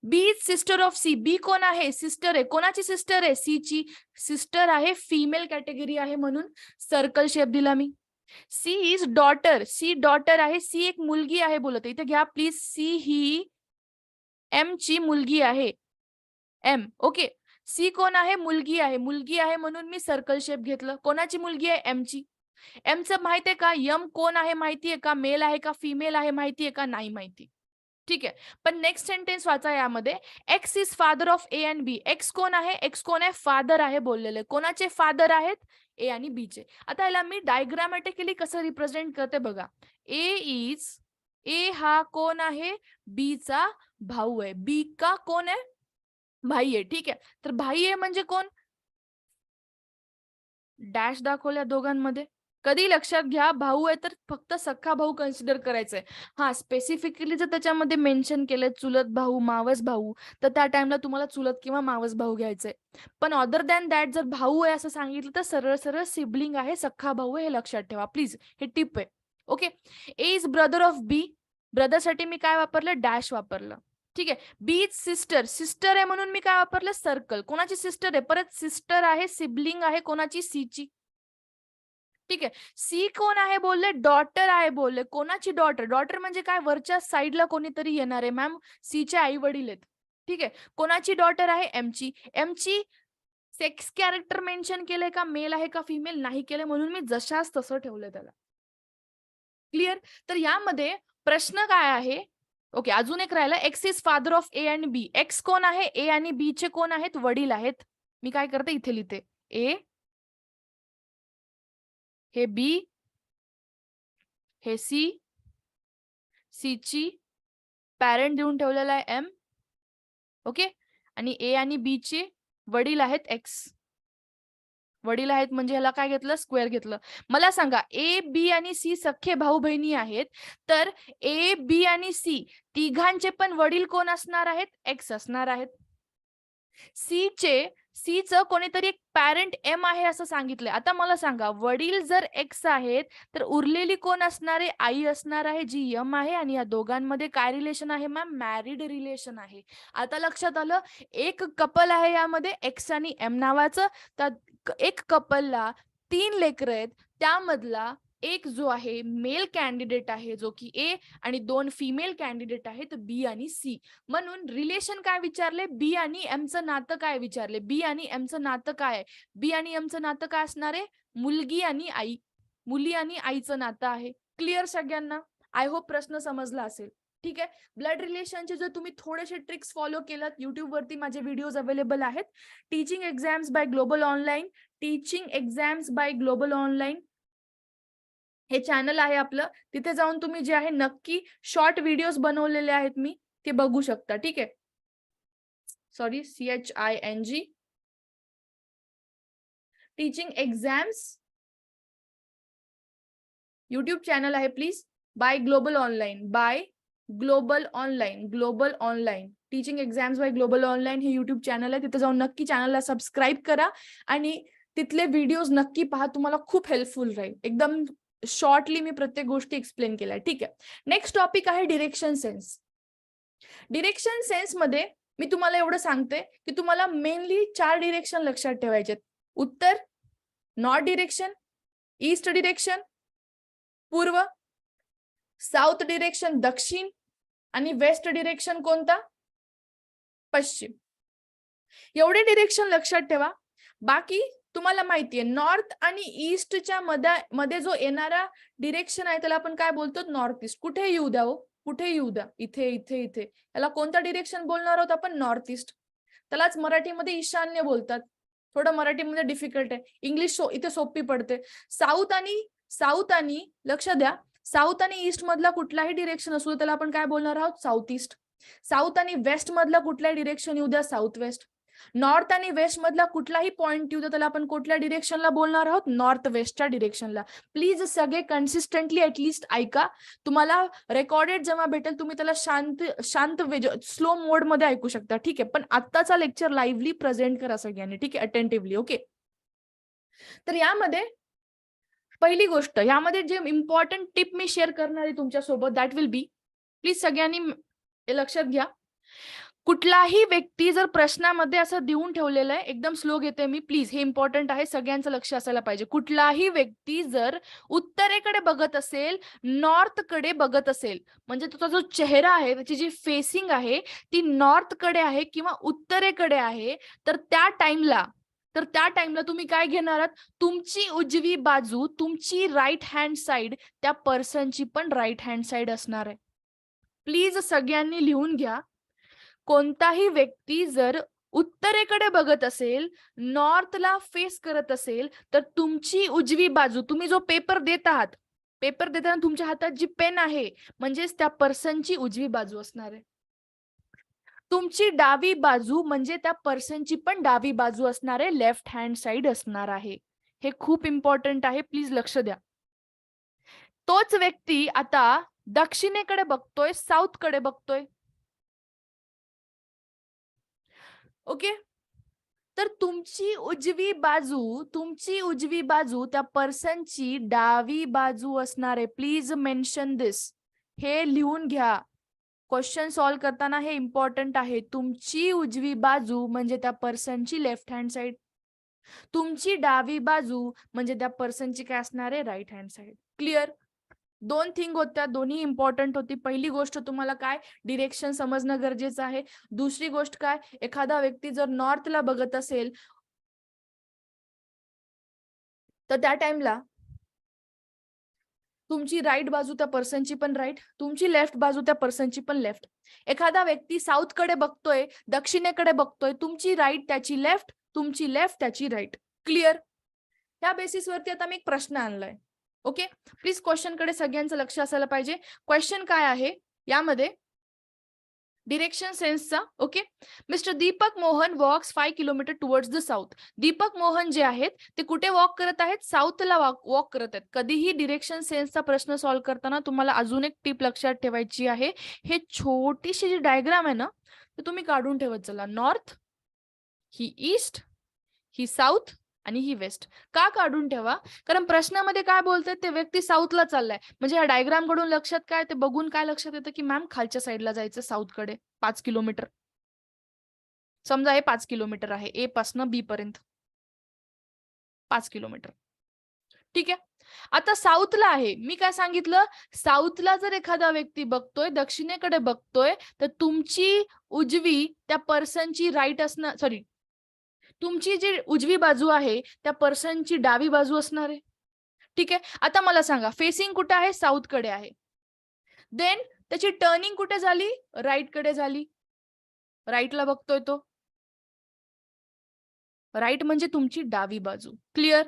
बी इज सिस्टर ऑफ सी. बी कोण आहे? सिस्टर आहे. कोणाची सिस्टर आहे? सी ची सिस्टर आहे, फिमेल कॅटेगरी आहे म्हणून सर्कल शेप दिला मी. She is daughter. She daughter आहे. सी एक मुलगी आहे बोलत. इथे घ्या प्लीज. सी ही एम ची मुलगी आहे. एम. ओके. सी कोण आहे? मुलगी आहे. मुलगी आहे म्हणून मी सर्कल शेप घेतलं. कोणाची मुलगी आहे? एमची. एमचं माहिती आहे का? यम कोण आहे माहितीये का? मेल आहे का फिमेल आहे माहितीये का? नाही माहिती. ठीक आहे. पण नेक्स्ट सेंटेन्स वाचा यामध्ये. X is father of A and B. X कोण आहे? एक्स कोण आहे? फादर आहे बोललेले. कोणाचे फादर आहेत? ए आणि बी चे. आता याला मी डायग्रामॅटिकली कसं रिप्रेझेंट करते बघा. ए हा कोण आहे? बी चा भाऊ आहे. बी का कोण आहे? भाई आहे. ठीक आहे. तर भाई आहे म्हणजे कोण? डॅश दाखवल्या दोघांमध्ये. कधी लक्षात घ्या, भाऊ आहे तर फक्त सख्खा भाऊ कन्सिडर करायचंय. हा, स्पेसिफिकली जर त्याच्यामध्ये मेन्शन केलंय चुलत भाऊ, मावस भाऊ, तर त्या टाइमला तुम्हाला चुलत किंवा मावस भाऊ घ्यायचंय. पण अदर दॅन दॅट जर भाऊ आहे असं सांगितलं तर सरळ सरळ सिबलिंग आहे, सख्खा भाऊ आहे हे लक्षात ठेवा प्लीज. हे टिप आहे. Okay. A is brother of B. ब्रदरसाठी मी काय वापरलं? डॅश वापरलं. ठीक आहे. बी सिस्टर, सिस्टर आहे म्हणून मी काय वापरलं, सर्कल. कोणाची सिस्टर आहे, परत सिस्टर आहे, सिबलिंग आहे कोणाची, सीची. ठीक आहे. सी कोण आहे बोलले, डॉटर आहे बोलले. कोणाची डॉटर, डॉटर म्हणजे काय, वरच्या साईडला कोणीतरी येणार आहे मॅम, सीचे आई वडील आहेत. ठीक आहे. कोणाची डॉटर आहे, एमची. एमची सेक्स कॅरेक्टर मेन्शन केलंय का, मेल आहे का फिमेल, नाही केलंय, म्हणून मी जशाच तसं ठेवलंय त्याला. क्लिअर. तर यामध्ये प्रश्न काय आहे, ओके अजून एक राहिला, X is father of A and B. X कोण आहे, ए आणि बी चे कोण आहेत, वडील आहेत. मी काय करते, इथे लिहिते ए, हे बी, हे सी, सी ची पॅरेंट देऊन ठेवलेला आहे एम. ओके. आणि ए आणि बी चे वडील आहेत एक्स. वडील आहेत म्हणजे ह्याला काय घेतलं, स्क्वेअर घेतलं. मला सांगा, ए बी आणि सी सख्खे भाऊ बहिणी आहेत, तर ए बी आणि सी तिघांचे पण वडील कोण असणार आहेत, एक्स असणार आहेत. सीचं कोणीतरी एक पॅरेंट एम आहे असं सांगितलंय. आता मला सांगा, वडील जर एक्स आहेत तर उरलेली कोण असणार आहे, आई असणार आहे जी एम आहे. आणि या दोघांमध्ये काय रिलेशन आहे मॅम, मॅरिड रिलेशन आहे. आता लक्षात आलं, एक कपल आहे यामध्ये एक्स आणि एम नावाचं. तर एक कपलला 3 लेकरं आहेत, त्यामधला एक जो आहे मेल कॅन्डिडेट आहे जो की ए, आणि 2 फिमेल कॅन्डिडेट आहेत बी आणि सी. म्हणून रिलेशन काय विचारले, बी आणि एमचं नातं काय विचारले. बी आणि एमचं नातं काय आहे, बी आणि एमचं नातं काय असणार आहे, मुलगी आणि आई, मुली आणि आईचं नातं आहे. क्लिअर सगळ्यांना. आय होप प्रश्न समजला असेल. ठीक आहे. ब्लड रिलेशनचे जर तुम्ही थोडेसे ट्रिक्स फॉलो केलात, युट्यूब वरती माझे व्हिडिओज अवेलेबल आहेत. Teaching exams by global online, teaching exams by global online हे चॅनल आहे आपलं. तिथे जाऊन तुम्ही जे आहे नक्की शॉर्ट व्हिडिओज बनवलेले आहेत मी, ते बघू शकता. ठीक आहे. Sorry, CHING teaching exams YouTube channel आहे please, by global online, by global online, global online teaching exams by global online हे युट्यूब चॅनल आहे. तिथे जाऊन नक्की चॅनलला सबस्क्राईब करा आणि तिथले व्हिडिओज नक्की पहा, तुम्हाला खूप हेल्पफुल राहील. एकदम शॉर्टली मी प्रत्येक गोष्टी एक्सप्लेन केल्या. ठीक आहे. नेक्स्ट टॉपिक आहे डिरेक्शन सेन्स. डिरेक्शन सेन्स मध्ये मी तुम्हाला एवढं सांगते की तुम्हाला मेनली 4 डिरेक्शन लक्षात ठेवायचे. उत्तर, नॉर्थ डिरेक्शन, ईस्ट डिरेक्शन पूर्व, साऊथ डिरेक्शन दक्षिण, आणि वेस्ट डिरेक्शन कोणता, पश्चिम. एवढे डिरेक्शन लक्षात ठेवा. बाकी तुम्हाला माहितीये, नॉर्थ आणि ईस्टच्या मध्ये जो येणारा डिरेक्शन आहे त्याला आपण काय बोलतो, नॉर्थ ईस्ट. कुठे येऊ द्या हो, कुठे येऊ द्या, इथे इथे इथे, याला कोणता डिरेक्शन बोलणार आहोत आपण, नॉर्थ ईस्ट. त्यालाच मराठीमध्ये ईशान्य बोलतात. थोडं मराठीमध्ये डिफिकल्ट आहे, इंग्लिश इथे सोपी पडते. साऊथ आणि लक्ष द्या, साऊथ आणि ईस्ट मधला कुठलाही डिरेक्शन असू त्याला आपण काय बोलणार आहोत, साऊथ ईस्ट. साऊथ आणि वेस्ट मधला कुठलाही डिरेक्शन येऊ द्या, साऊथ वेस्ट. नॉर्थ आणि वेस्ट मधला कुठलाही पॉइंट येऊ द्या त्याला आपण कुठल्या डिरेक्शनला बोलणार आहोत, नॉर्थ वेस्टच्या डिरेक्शनला. प्लीज सगळे कन्सिस्टंटली ऍटलीस्ट ऐका. तुम्हाला रेकॉर्डेड जेव्हा भेटेल तुम्ही त्याला शांत स्लो मोड मध्ये ऐकू शकता. ठीक आहे. पण आत्ताचा लेक्चर लाईव्हली प्रेझेंट करा सगळ्यांनी. ठीक आहे, अटेंटिव्हली. ओके. तर यामध्ये पहिली गोष्ट, यामध्ये जे इम्पॉर्टंट टिप मी शेअर करणार आहे तुमच्यासोबत, दॅट विल बी, प्लीज सगळ्यांनी लक्षात घ्या. कुठलाही व्यक्ती जर प्रश्नामध्ये असं देऊन ठेवलेलं आहे, एकदम स्लो घेते मी, प्लीज हे इम्पॉर्टंट आहे, सगळ्यांचं लक्ष असायला पाहिजे. कुठलाही व्यक्ती जर उत्तरेकडे बघत असेल, नॉर्थकडे बघत असेल, म्हणजे त्याचा जो चेहरा आहे, त्याची जी फेसिंग आहे ती नॉर्थकडे आहे किंवा उत्तरेकडे आहे, तर त्या टाइमला तुम्ही काय घेणार आहात, तुमची उजवी बाजू, तुमची राईट हँड साइड त्या पर्सनची पण राईट हँड साइड असणार आहे. प्लीज सगळ्यांनी लिहून घ्या. कोणताही व्यक्ती जर उत्तरेकडे बघत असेल, नॉर्थला फेस करत असेल, तर तुमची उजवी बाजू, तुम्ही जो पेपर देत आहात, पेपर देताना तुमच्या हातात जी पेन आहे, म्हणजेच त्या पर्सनची उजवी बाजू असणार आहे. तुमची डावी बाजू म्हणजे त्या पर्सनची पण डावी बाजू असणार आहे, लेफ्ट हँड साइड असणार आहे. हे खूप इम्पॉर्टंट आहे, प्लीज लक्ष द्या. तोच व्यक्ती आता दक्षिणेकडे बघतोय, साऊथकडे बघतोय. ओके. तर तुमची उजवी बाजू त्या पर्सनची डावी बाजू असणार आहे. प्लीज मेन्शन दिस, हे लिहून घ्या. क्वेश्चन सॉल्व्ह करताना हे इम्पॉर्टंट आहे. तुमची उजवी बाजू म्हणजे त्या पर्सनची लेफ्ट हँड साइड, तुमची डावी बाजू म्हणजे त्या पर्सनची काय असणार आहे, राईट हँड साइड. क्लिअर? दोन थिंग होत्या, दोन्ही इम्पॉर्टंट होती. पहिली गोष्ट तुम्हाला काय, डिरेक्शन समजणं गरजेचं आहे. दुसरी गोष्ट काय, एखादा व्यक्ती जर नॉर्थला बघत असेल तर त्या टाइमला तुमची राईट बाजू त्या पर्सनची पण राईट, तुमची लेफ्ट बाजू त्या पर्सनची पण लेफ्ट. एखादा व्यक्ती साऊथ कडे बघतोय, दक्षिणेकडे बघतोय, तुमची राईट त्याची लेफ्ट, तुमची लेफ्ट त्याची राईट. क्लिअर? त्या बेसिसवरती आता मी एक प्रश्न आणलाय. ओके, प्लीज क्वेश्चन कडे सगळ्यांचं लक्ष असायला पाहिजे. क्वेश्चन काय आहे यामध्ये, डिरेक्शन सेन्सचा. Okay, mister Deepak Mohan walks 5 kilometre towards the south. Deepak Mohan जे आहेत ते कुठे वॉक करत आहेत, साऊथला वॉक करत आहेत. कधीही डिरेक्शन सेन्सचा प्रश्न सॉल्व्ह करताना तुम्हाला अजून एक टिप लक्षात ठेवायची आहे. हे छोटीशी जी डायग्राम आहे ना, ते तुम्ही काढून ठेवत चला. नॉर्थ, ही ईस्ट, ही साऊथ आणि ही वेस्ट. का काढून ठेवा? कारण प्रश्नामध्ये काय बोलतात, ते व्यक्ती साऊथला चाललाय, म्हणजे या डायग्राम कडून लक्षात काय, ते बघून काय लक्षात येतं की मॅम खालच्या साईडला जायचं, साऊथकडे 5 किलोमीटर. समजा हे 5 किलोमीटर आहे, ए पासून बी पर्यंत 5 किलोमीटर. ठीक आहे. आता साऊथला आहे, मी काय सांगितलं, साऊथला जर एखादा व्यक्ती बघतोय, दक्षिणेकडे बघतोय, तर तुमची उजवी त्या पर्सनची राईट असणार, सॉरी, तुमची जी उजवी बाजू आहे त्या पर्सनची डावी बाजू असणार आहे. ठीक आहे. आता मला सांगा, फेसिंग कुठे आहे, साऊथ कडे आहे. देन त्याची टर्निंग कुठे झाली, राईट कडे झाली. राईटला बघतोय तो, राईट म्हणजे तुमची डावी बाजू. क्लिअर?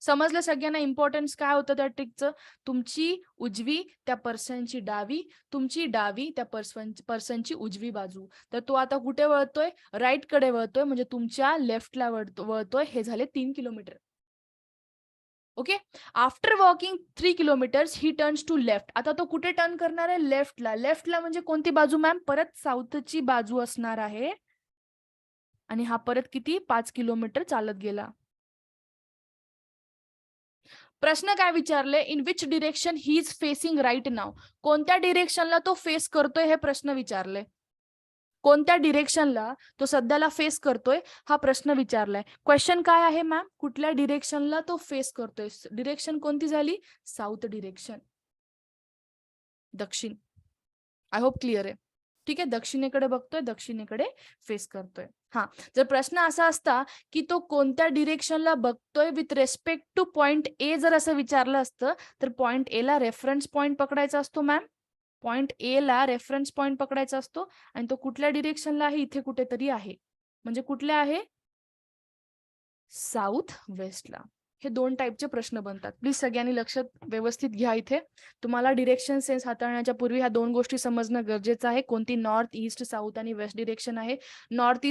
समजलं सगळ्यांना इम्पॉर्टन्स काय होतं त्या ट्रिकचं? तुमची उजवी त्या पर्सनची डावी, तुमची डावी त्या पर्सनची उजवी बाजू. तर तो आता कुठे वळतोय, राईट कडे वळतोय, म्हणजे तुमच्या लेफ्टला वळतोय. हे झाले 3 kilometre. Okay, after walking 3 kilometres ही टर्न्स टू लेफ्ट. आता तो कुठे टर्न करणार आहे, लेफ्टला. लेफ्टला म्हणजे कोणती बाजू मॅम, परत साऊथची बाजू असणार आहे. आणि हा परत किती, 5 किलोमीटर चालत गेला. प्रश्न काय विचारले, in which direction he is facing right now. कोणत्या डिरेक्शनला तो फेस करतोय हे प्रश्न विचारले. कोणत्या डिरेक्शनला तो सध्याला फेस करतोय हा प्रश्न विचारलाय. क्वेश्चन काय आहे मॅम, कुठल्या डिरेक्शनला तो फेस करतोय. डिरेक्शन कोणती झाली, साऊथ डिरेक्शन, दक्षिण. आय होप क्लिअर आहे. ठीक आहे, दक्षिणेकडे बघतोय, दक्षिणेकडे फेस करतोय. हा, जर प्रश्न असा असता की तो कोणत्या डिरेक्शनला बघतोय with respect two point A, जर असं विचारलं असतं तर पॉइंट ए ला रेफरन्स पॉइंट पकडायचा असतो मॅम. पॉइंट ए ला रेफरन्स पॉइंट पकडायचा असतो आणि तो कुठल्या डिरेक्शनला आहे, इथे कुठेतरी आहे. म्हणजे कुठल्या आहे, साऊथ वेस्टला. हे 2 टाईपचे प्रश्न बनतात. प्लीज सगळ्यांनी लक्षात व्यवस्थित घ्या. इथे तुम्हाला डिरेक्शन सेन्स हाताळण्याच्या पूर्वी ह्या 2 गोष्टी समजणं गरजेचं आहे. कोणती नॉर्थ, ईस्ट, साऊथ आणि वेस्ट डिरेक्शन आहे. नॉर्थ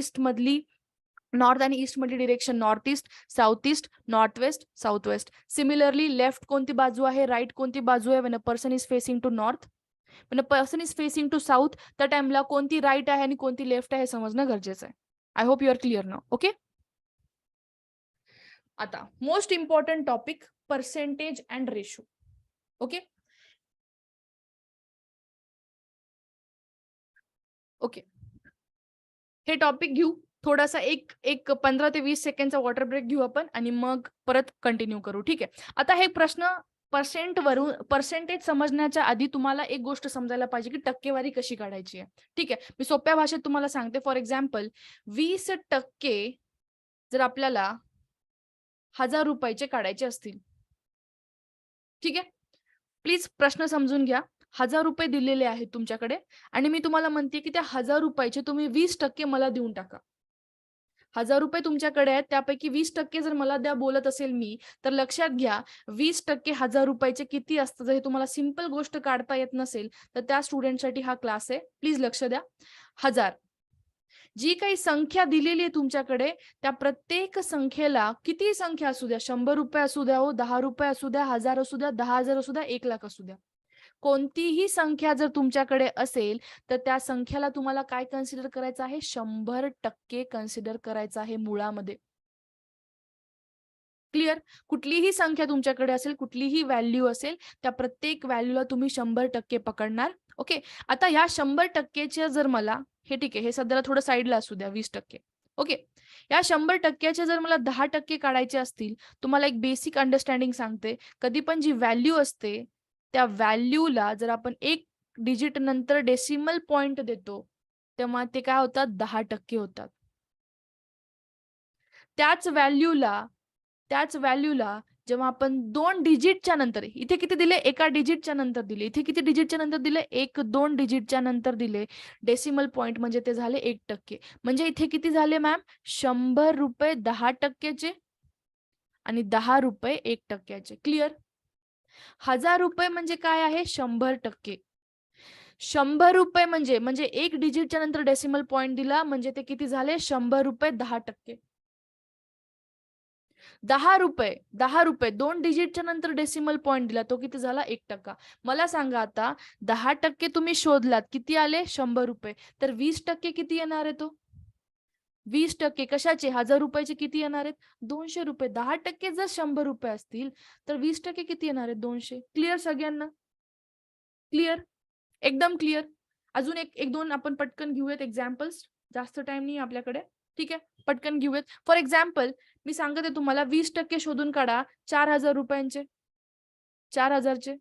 आणि ईस्ट मधली direction north east, south east, north west, south west. Similarly left कोणती बाजू आहे, राईट कोणती बाजू आहे. When a person is facing to north, when a person is facing to south, त्या टाइमला कोणती राईट आहे आणि कोणती लेफ्ट आहे हे समजणं गरजेचं आहे. I hope you are clear now. Okay, आता most important topic, percentage and ratio. Okay okay, हे टॉपिक घेऊ थोडासा, एक एक 15 ते 20 सेकंडचा वॉटर ब्रेक घेऊ आपण आणि मग परत कंटिन्यू करू. ठीक आहे. आता हे प्रश्न पर्सेंटेज समजण्याच्या आधी तुम्हाला एक गोष्ट समजायला पाहिजे की टक्केवारी कशी काढायची आहे. ठीक आहे, मी सोप्या भाषेत तुम्हाला सांगते. फॉर एक्झाम्पल, 20% जर आपल्याला 1000 रुपयाचे काढायचे असतील, ठीक आहे, प्लीज प्रश्न समजून घ्या. 1000 रुपये दिलेले आहेत तुमच्याकडे आणि मी तुम्हाला म्हणते की त्या 1000 रुपयाचे तुम्ही 20% मला देऊन टाका. 1000 रुपये तुमच्याकडे आहेत, त्यापैकी 20% जर मला द्या बोलत असेल मी, तर लक्षात घ्या 20% 1000 रुपयाचे किती असतं. जर हे तुम्हाला सिंपल गोष्ट काढता येत नसेल तर त्या स्टुडंटसाठी हा क्लास आहे. प्लीज लक्ष द्या. 1000, जी काही संख्या दिलेली आहे तुमच्याकडे, त्या प्रत्येक संख्येला, किती संख्या असू द्या, 100 रुपये असू द्या, 10 रुपये असू द्या, 1000 असू द्या, 10,000 असू द्या, 1,00,000 असू द्या, कोणतीही संख्या जर तुमच्याकडे असेल तर त्या संख्याला तुम्हाला काय कन्सिडर करायचं आहे, 100% कन्सिडर करायचं आहे मुळामध्ये. क्लिअर? कुठलीही संख्या तुमच्याकडे असेल, कुठलीही व्हॅल्यू असेल, त्या प्रत्येक व्हॅल्यूला तुम्ही 100% पकडणार. ओके. आता ह्या 100% जर मला, हे ठीक आहे, हे सध्याला थोडं साईडला असू द्या, 20%. ओके. या 100% जर मला 10% काढायचे असतील, तुम्हाला एक बेसिक अंडरस्टँडिंग सांगते. कधी पण जी व्हॅल्यू असते, त्या व्हॅल्यूला जर आपण एक डिजिट नंतर डेसिमल पॉइंट देतो, तेव्हा ते काय होतात? 10% होतात. त्याच व्हॅल्यूला जेव्हा आपण 2 डिजिटच्या नंतर, इथे किती दिले? एका डिजिटच्या नंतर दिले. इथे किती डिजिटच्या नंतर दिले? 1-2 डिजिटच्या नंतर दिले. डेसिमल पॉइंट म्हणजे ते झाले 1%. म्हणजे इथे किती झाले मॅम? ₹100 10%चे आणि ₹10 1%चे. क्लिअर? ₹1000 म्हणजे काय आहे? 100%. ₹100 म्हणजे एक डिजिटच्या नंतर डेसिमल पॉइंट दिला म्हणजे ते किती झाले? ₹100 10%. ₹10 2 डिजिटच्या नंतर डेसिमल पॉइंट दिला, तो किती झाला? 1%. मला सांगा आता 10% तुम्ही शोधलात, किती आले? ₹100. तर 20% किती येणार आहे तो? 20% कशाचे? ₹1000 किती येणार आहेत? ₹200. 10% जर ₹100 असतील, तर 20% किती येणार आहेत? 200. क्लिअर सगळ्यांना? क्लिअर? एकदम क्लिअर. अजून एक 2 आपण पटकन घेऊयात एक्झाम्पल्स. जास्त टाईम नाही आपल्याकडे. ठीक आहे. पटकन घेऊयात. फॉर एक्झाम्पल मी सांगते तुम्हाला 20% शोधून काढा ₹4000 चे. 4000 चे.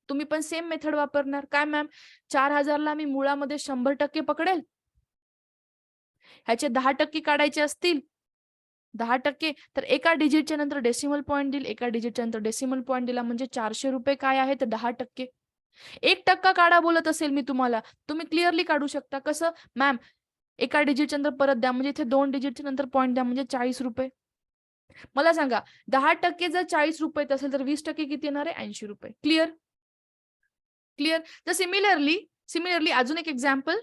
तुम्ही पण सेम मेथड वापरणार. काय मॅम? 4000 ला मी मुळामध्ये 100% पकडेल. ह्याचे 10% काढायचे असतील, 10% तर एका डिजिटच्या नंतर डेसिमल पॉइंट देईल. एका डिजिटच्या नंतर डेसिमल पॉइंट दिला म्हणजे ₹400 काय आहे? तर 10%. 1% काढा बोलत असेल मी तुम्हाला, तुम्ही क्लिअरली काढू शकता. कसं? मॅम एका डिजिटच्या नंतर परत द्या, म्हणजे इथे 2 डिजिटच्या नंतर पॉइंट द्या म्हणजे ₹40. मला सांगा 10% जर ₹40 असेल तर 20% किती येणार आहे? ₹80. क्लिअर? क्लिअर? तर सिमिलरली अजून एक एक्झाम्पल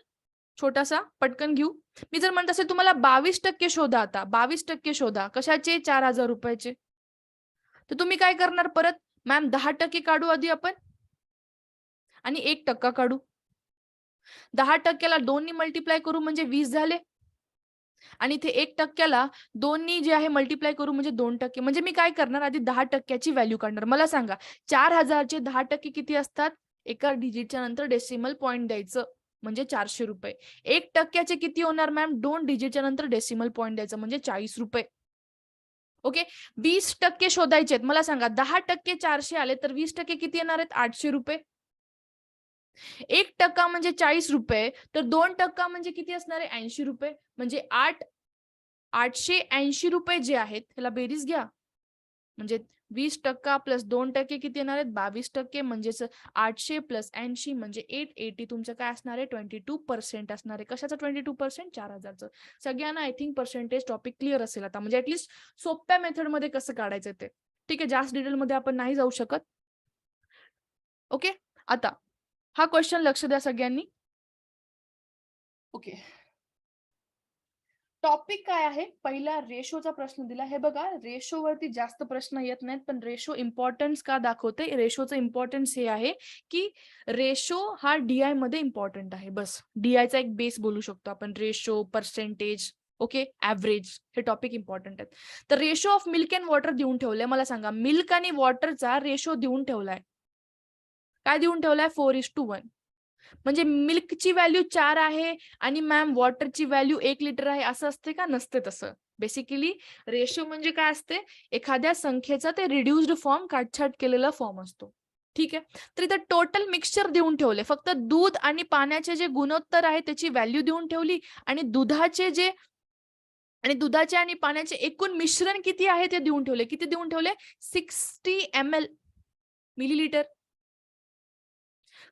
छोटासा पटकन घेऊ. मी जर म्हणत असेल तुम्हाला 22% शोधा, आता 22% शोधा. कशाचे? ₹4000 तर तुम्ही काय करणार परत? मॅम 10% काढू आधी आपण आणि 1% काढू. 10% ला 2 नी मल्टिप्लाय करू म्हणजे 20 झाले. आणि इथे 1% ला 2 नी जे आहे मल्टिप्लाय करू म्हणजे 2%. म्हणजे मी काय करणार? आधी 10% ची व्हॅल्यू काढणार. मला सांगा 4000 चे 10% किती असतात? एका डिजिटच्या नंतर डेसिमल पॉइंट द्यायचं म्हणजे ₹400. 1% चे किती होणार मॅम? 2 डिजिटच्या नंतर डेसिमल पॉइंट द्यायचं म्हणजे ₹40. ओके. 20% शोधायचे आहेत. मला सांगा 10% 400 आले तर 20% किती येणार आहेत? ₹800. 1% म्हणजे ₹40 तर 2% म्हणजे किती असणार आहे? ₹80. म्हणजे ₹880 जे आहेत त्याला बेरीज घ्या. म्हणजे 20% प्लस 2% किती येणार आहेत? 22% म्हणजेच 800 प्लस 80 म्हणजे 880 तुमचं काय असणार आहे? 22% असणार आहे. कशाचं 22%? 4000चं. सगळ्यांना I think percentage topic clear असेल आता. म्हणजे ऍटलीस्ट सोप्या मेथडमध्ये कसं काढायचं ते. ठीक आहे. जास्त डिटेलमध्ये आपण नाही जाऊ शकत. ओके. आता हा क्वेश्चन लक्ष द्या सगळ्यांनी. ओके. टॉपिक काय आहे? पहिला रेशोचा प्रश्न दिला. हे बघा रेशोवरती जास्त प्रश्न येत नाहीत, पण रेशो इम्पॉर्टन्स का दाखवते? रेशोचं इम्पॉर्टन्स हे आहे की रेशो हा DI मध्ये इम्पॉर्टंट आहे. बस DIचा एक बेस बोलू शकतो आपण. रेशो, पर्सेंटेज, ओके, ऍव्हरेज हे टॉपिक इम्पॉर्टंट आहेत. तर ratio of milk and water देऊन ठेवलंय. मला सांगा मिल्क आणि वॉटरचा रेशो देऊन ठेवलाय. काय देऊन ठेवलाय? 4:1. म्हणजे मिल्कची व्हॅल्यू 4 आहे आणि मॅम वॉटरची व्हॅल्यू 1 लिटर आहे असं असते का? नसते तसं. बेसिकली रेशो म्हणजे काय असते? एखाद्या संख्येचा ते रिड्युस्ड फॉर्म, काटछाट केलेला फॉर्म असतो. ठीक आहे. तर इथं टोटल मिक्सचर देऊन ठेवले. फक्त दूध आणि पाण्याचे जे गुणोत्तर आहे त्याची व्हॅल्यू देऊन ठेवली आणि दुधाचे आणि पाण्याचे एकूण मिश्रण किती आहे ते देऊन ठेवले. किती देऊन ठेवले? 60 ml मिलीलिटर.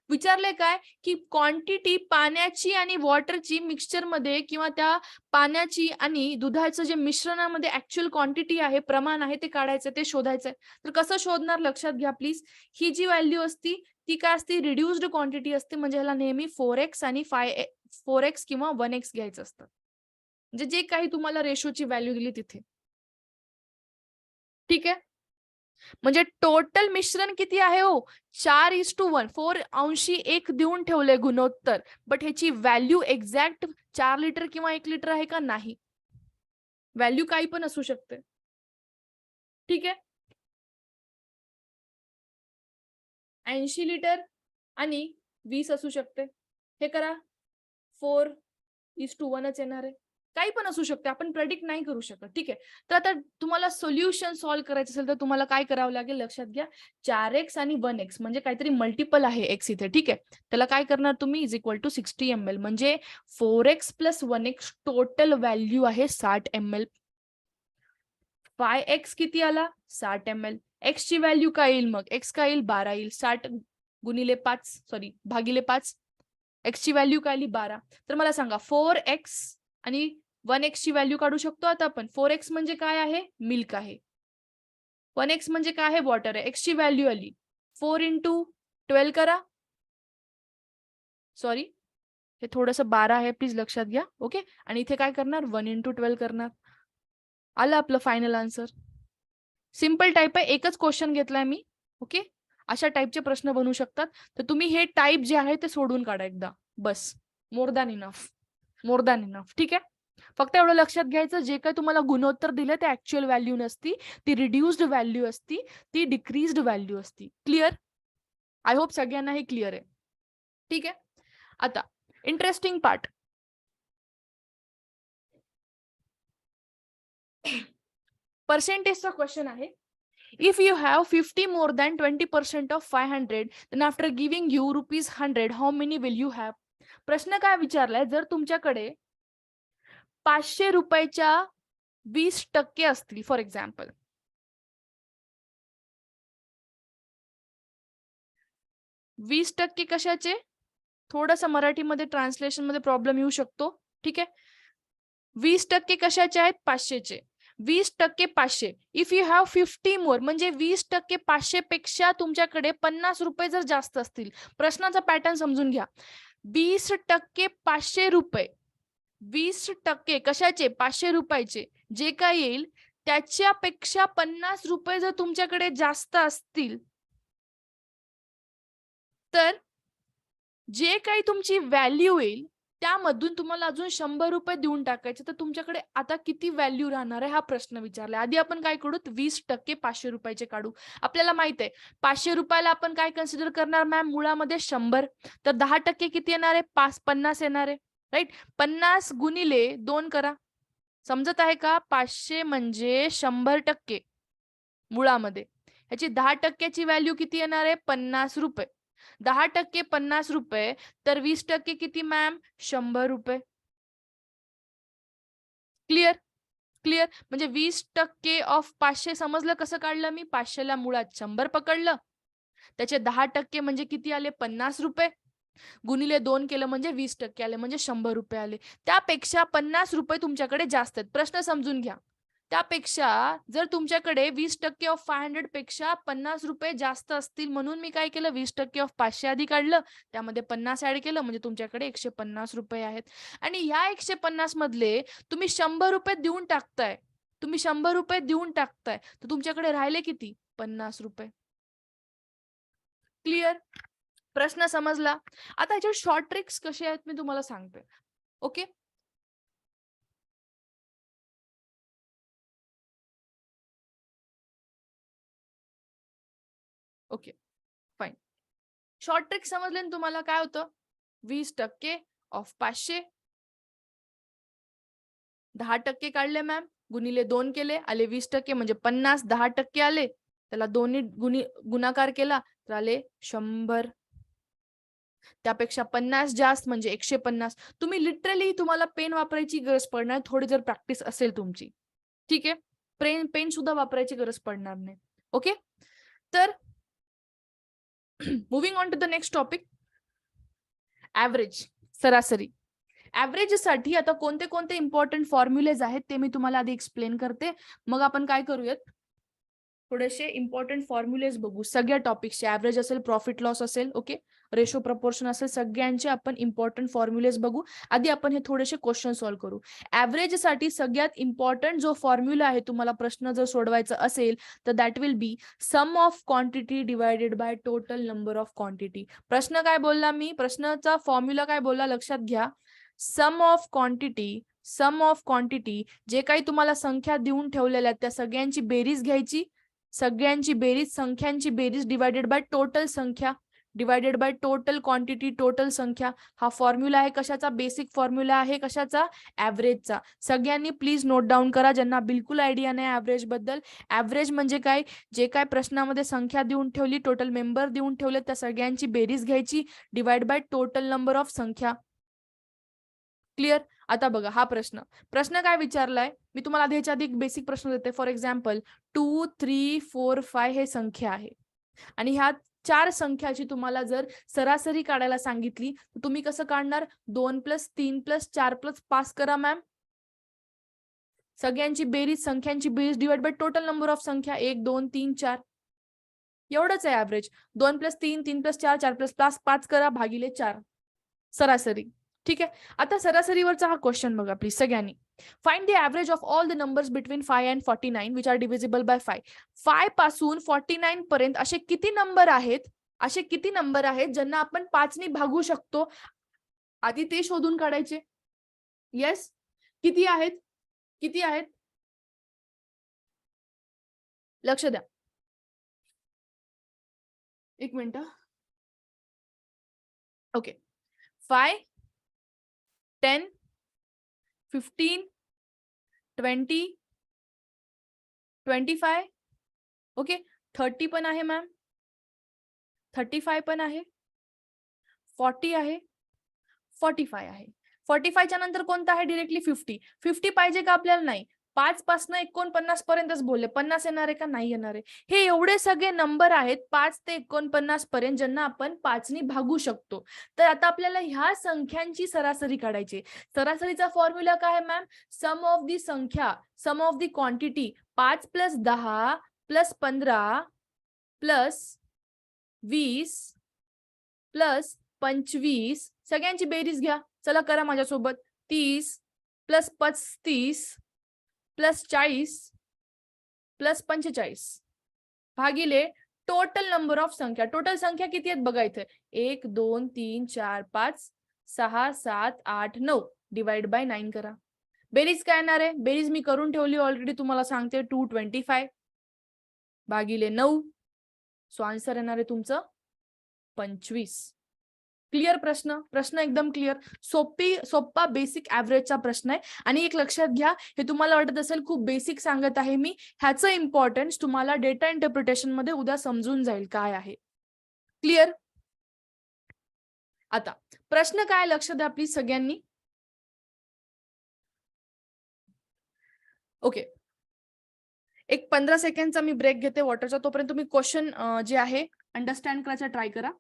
विचारले काय की क्वांटिटी पाण्याची आणि वॉटरची मिक्सचरमध्ये किंवा त्या पाण्याची आणि दुधाचं जे मिश्रणामध्ये ऍक्च्युअल क्वांटिटी आहे, प्रमाण आहे ते काढायचं, ते शोधायचंय. तर कसं शोधणार? लक्षात घ्या प्लीज. ही जी व्हॅल्यू असती ती काय असते? रिड्युस्ड क्वांटिटी असते. म्हणजे ह्याला नेहमी 4x आणि 4x किंवा 1x घ्यायचं असतं. म्हणजे जे काही तुम्हाला रेशोची व्हॅल्यू दिली तिथे. ठीक आहे. म्हणजे टोटल मिश्रण किती आहे हो? 4:1. 4:1 देऊन ठेवलंय गुणोत्तर. बट ह्याची व्हॅल्यू एक्झॅक्ट 4 लिटर किंवा 1 लिटर आहे का? नाही. व्हॅल्यू काही पण असू शकते. ठीक आहे. 80 लिटर आणि 20 असू शकते. हे करा 4:1च येणार आहे. काही पण असू शकते, आपण प्रेडिक्ट नाही करू शकत. ठीक आहे. तर आता तुम्हाला सोल्युशन सॉल्व्ह करायचं असेल तर तुम्हाला काय करावं लागेल लक्षात घ्या. 4x आणि 1x म्हणजे काहीतरी मल्टिपल आहे x इथे. ठीक आहे. त्याला काय करणार तुम्ही इज इक्वल टू 60 ml म्हणजे 4x + 1x टोटल व्हॅल्यू आहे 60 ml. 5x किती आला 60 ml. x ची व्हॅल्यू काय येईल मग x काय येईल 12 येईल. 60 गुणिले 5 सॉरी भागिले 5 x ची व्हॅल्यू काय आली 12. तर मला सांगा 4x आणि 1x ची व्हॅल्यू काढू शकतो आता आपण. 4x म्हणजे काय आहे मिल्क आहे. 1x म्हणजे काय आहे वॉटर आहे. x ची व्हॅल्यू आली 4 × 12 करा. सॉरी हे थोडंसं 12 आहे प्लीज लक्षात घ्या. ओके. आणि इथे काय करणार 1 × 12 करणार. आलं आपलं फायनल आन्सर. सिंपल टाईप आहे. एकच क्वेश्चन घेतलाय मी. ओके. अशा टाईपचे प्रश्न बनवू शकतात. तर तुम्ही हे टाईप जे आहे ते सोडून काढा एकदा. बस. More than enough. More than enough. ठीक आहे. फक्त एवढं लक्षात घ्यायचं जे काही तुम्हाला गुणोत्तर दिले ते ऍक्च्युअल व्हॅल्यू नसती, ती रिड्युस्ड व्हॅल्यू असती, ती डिक्रीज्ड व्हॅल्यू असती. क्लिअर? आय होप सगळ्यांना हे क्लिअर आहे. ठीक आहे. आता इंटरेस्टिंग पार्ट. पर्सेंटेजचा क्वेश्चन आहे. If you have 50 more than 20% of 500, then after giving you ₹100, how many will you have? प्रश्न काय विचारलाय जर तुमच्याकडे 500 रुपयाच्या 20% असतील फॉर एक्झाम्पल. %20 कशाचे? थोडंसं मराठीमध्ये ट्रान्सलेशन मध्ये प्रॉब्लेम येऊ शकतो. ठीक आहे. 20% कशाचे आहेत 500चे. 20% 500. इफ यू हॅव 50 मोर म्हणजे 20% 500 पेक्षा तुमच्याकडे 50 रुपये जर जास्त असतील. प्रश्नाचा पॅटर्न समजून घ्या. 20% 500 रुपये. 20% कशाचे 500 रुपयाचे जे काय येईल त्याच्यापेक्षा 50 रुपये जर तुमच्याकडे जास्त असतील तर जे काही तुमची व्हॅल्यू येईल त्यामधून तुम्हाला अजून 100 रुपये देऊन टाकायचे. तर तुमच्याकडे आता किती व्हॅल्यू राहणार आहे हा प्रश्न विचारला. आधी आपण काय करू 20% 500 रुपयाचे काढू. आपल्याला माहित आहे 500 रुपयाला आपण काय कन्सिडर करणार मॅम मुळामध्ये 100. तर 10% किती येणार आहे 50 येणार आहे. राईट. 50 गुणिले 2 करा. समजत आहे का 500 म्हणजे 100% मुळामध्ये. ह्याची 10%ची व्हॅल्यू किती येणार आहे 50 रुपये. 10% 50 रुपये तर 20% किती मॅम 100 रुपये. क्लिअर? क्लिअर. म्हणजे 20% ऑफ 500 समजलं कसं काढलं मी. 500 ला मुळात 100 पकडलं. त्याचे 10% म्हणजे किती आले 50 रुपये. गुणिले 2 केलं म्हणजे 20% आले म्हणजे 100 रुपये आले. त्यापेक्षा 50 रुपये तुमच्याकडे जास्त आहेत. प्रश्न समजून घ्या. त्यापेक्षा जर तुमच्याकडे 20% ऑफ 500 पेक्षा 50 रुपये जास्त असतील म्हणून मी काय केलं 20% ऑफ 500 आधी काढलं त्यामध्ये 50 ऍड केलं म्हणजे तुमच्याकडे 150 रुपये आहेत. आणि ह्या 150 मधले तुम्ही 100 रुपये देऊन टाकताय. तुम्ही 100 रुपये देऊन टाकताय तर तुमच्याकडे राहिले किती 50 रुपये. क्लिअर? प्रश्न समजला. आता ह्याच्यात शॉर्ट ट्रिक्स कसे आहेत मी तुम्हाला सांगते. Okay. Okay fine. Short trick समजले ना तुम्हाला काय होतं 20% ऑफ 500 10% काढले मॅम गुणिले 2 केले आले 20% म्हणजे 50 10% आले त्याला दोन्ही गुणाकार केला तर आले 100. त्यापेक्षा 50 जास्त म्हणजे 150. तुम्ही लिटरली तुम्हाला पेन वापरायची गरज पडणार थोडी जर प्रॅक्टिस असेल तुमची. ठीक आहे. पेन सुद्धा वापरायची गरज पडणार नाही. ओके. तर moving on to the next topic. Average सरासरी. ऍव्हरेज साठी आता कोणते कोणते इम्पॉर्टंट फॉर्म्युलेज आहेत ते मी तुम्हाला आधी एक्सप्लेन करते. मग आपण काय करूयात थोडेसे इम्पॉर्टंट फॉर्म्युलेज बघू सगळ्या टॉपिक्सचे. ऍव्हरेज असेल प्रॉफिट लॉस असेल ओके रेशो प्रपोर्शन असेल सगळ्यांचे आपण इम्पॉर्टंट फॉर्म्युलेज बघू. आधी आपण हे थोडेसे क्वेश्चन सॉल्व्ह करू. ऍव्हरेज साठी सगळ्यात इम्पॉर्टंट जो फॉर्म्युला आहे तुम्हाला प्रश्न जर सोडवायचा असेल तर that will be sum of quantity divided by total number of quantity. प्रश्न काय बोलला मी प्रश्नाचा फॉर्म्युला काय बोलला लक्षात घ्या. सम ऑफ क्वांटिटी जे काही तुम्हाला संख्या देऊन ठेवलेल्या त्या सगळ्यांची बेरीज घ्यायची. सगळ्यांची बेरीज संख्यांची बेरीज डिवायडेड बाय टोटल संख्या divided by total quantity, total संख्या. हा फॉर्म्युला आहे कशाचा? बेसिक फॉर्म्युला आहे कशाचा? ऍव्हरेजचा. सगळ्यांनी प्लीज नोट डाऊन करा ज्यांना बिलकुल आयडिया नाही ऍव्हरेज बद्दल. ऍव्हरेज म्हणजे काय? जे काय प्रश्नामध्ये संख्या देऊन ठेवली, टोटल मेंबर देऊन ठेवले, त्या सगळ्यांची बेरीज घ्यायची, divide by total number of संख्या. क्लिअर? आता बघा हा प्रश्न काय विचारलाय, मी तुम्हाला आधी ह्याच्या आधी एक बेसिक प्रश्न देते. फॉर एक्झाम्पल 2, 3, 4, 5 हे संख्या आहे आणि ह्या 4 संख्याची तुम्हाला जर सरासरी काढायला सांगितली तर तुम्ही कसं काढणार? 2 + 3 + 4 + 5 करा मॅम. सगळ्यांची बेरीज, संख्यांची बेरीज divide by total number of संख्या 1, 2, 3, 4 एवढंच आहे ऍव्हरेज. 2 + 3, 3 + 4, 4 + 5 करा भागिले 4 सरासरी. ठीक आहे. आता सरासरीवरचा हा क्वेश्चन बघा प्लीज सगळ्यांनी. Find the average of all the numbers between 5 and 49 which are divisible by 5. 5 पासून 49 पर्यंत असे किती नंबर आहेत, ज्यांना आपण 5 ने भागू शकतो? आधी ते शोधून काढायचे. येस, किती आहेत? लक्ष द्या. एक मिनिट. ओके. 5, 10, 15, 20, 25. ओके. 30 पण आहे मॅम, 35 पण आहे, 40 आहे, 45 आहे. 45 च्या नंतर कोणता आहे? डिरेक्टली 50. 50 पाहिजे का आपल्याला? नाही. 5 पासून 49 पर्यंतच बोलले. 50 येणार आहे का? नाही येणार आहे. हे एवढे सगळे नंबर आहेत 5 ते 49 पर्यंत ज्यांना आपण 5 ने भागू शकतो. तर आता आपल्याला ह्या संख्यांची सरासरी काढायची. सरासरीचा फॉर्म्युला काय आहे मॅम? सम ऑफ दी संख्या, सम ऑफ दी क्वांटिटी 5 + 10 + 15 + 20 + 25 सगळ्यांची बेरीज घ्या. चला करा माझ्यासोबत. 30 + 35 + 40 + 45 भागिले टोटल नंबर ऑफ संख्या. टोटल संख्या किती आहेत बघा इथे? 1, 2, 3, 4, 5, 6, 7, 8, 9 डिवाइड बाय 9 करा. बेरीज काय येणार आहे? बेरीज मी करून ठेवली ऑलरेडी, तुम्हाला सांगते. 225 भागिले 9. सो आन्सर येणार आहे तुमचं 25. क्लिअर? प्रश्न एकदम क्लिअर. सोपा बेसिक ऍव्हरेजचा प्रश्न आहे. आणि एक लक्षात घ्या, हे तुम्हाला वाटत असेल खूप बेसिक सांगत आहे मी, ह्याचं इम्पॉर्टन्स तुम्हाला डेटा इंटरप्रिटेशन मध्ये उद्या समजून जाईल काय आहे. क्लिअर? आता प्रश्न काय, लक्ष द्या प्लीज सगळ्यांनी. ओके. एक 15 सेकंडचा मी ब्रेक घेते वॉटरचा. तोपर्यंत तुम्ही क्वेश्चन जे आहे अंडरस्टँड करायचा ट्राय करा.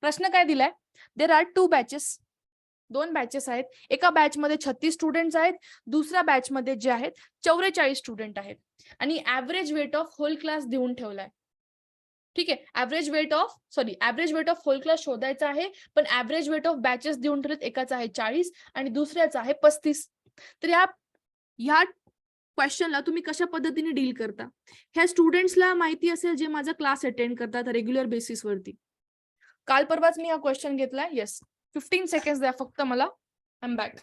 प्रश्न काय दिलाय? There are 2 batches. 2 बॅचेस आहेत. एका बॅच मध्ये 36 स्टुडंट्स आहेत, दुसऱ्या बॅच मध्ये जे आहेत 44 स्टुडंट आहेत. आणि average weight of whole class देऊन ठेवलाय. ठीक आहे. Average weight of whole class शोधायचा आहे, पण ऍव्हरेज वेट ऑफ बॅचेस देऊन ठेवलेत. एकाचा आहे 40 आणि दुसऱ्याचा आहे 35. तर ह्या क्वेश्चनला तुम्ही कशा पद्धतीने डील करता? ह्या स्टुडंट्सला माहिती असेल जे माझा क्लास अटेंड करतात रेग्युलर बेसिसवरती. काल परवाच मी हा क्वेश्चन घेतलाय. येस, 15 सेकंड द्या फक्त मला. I am back.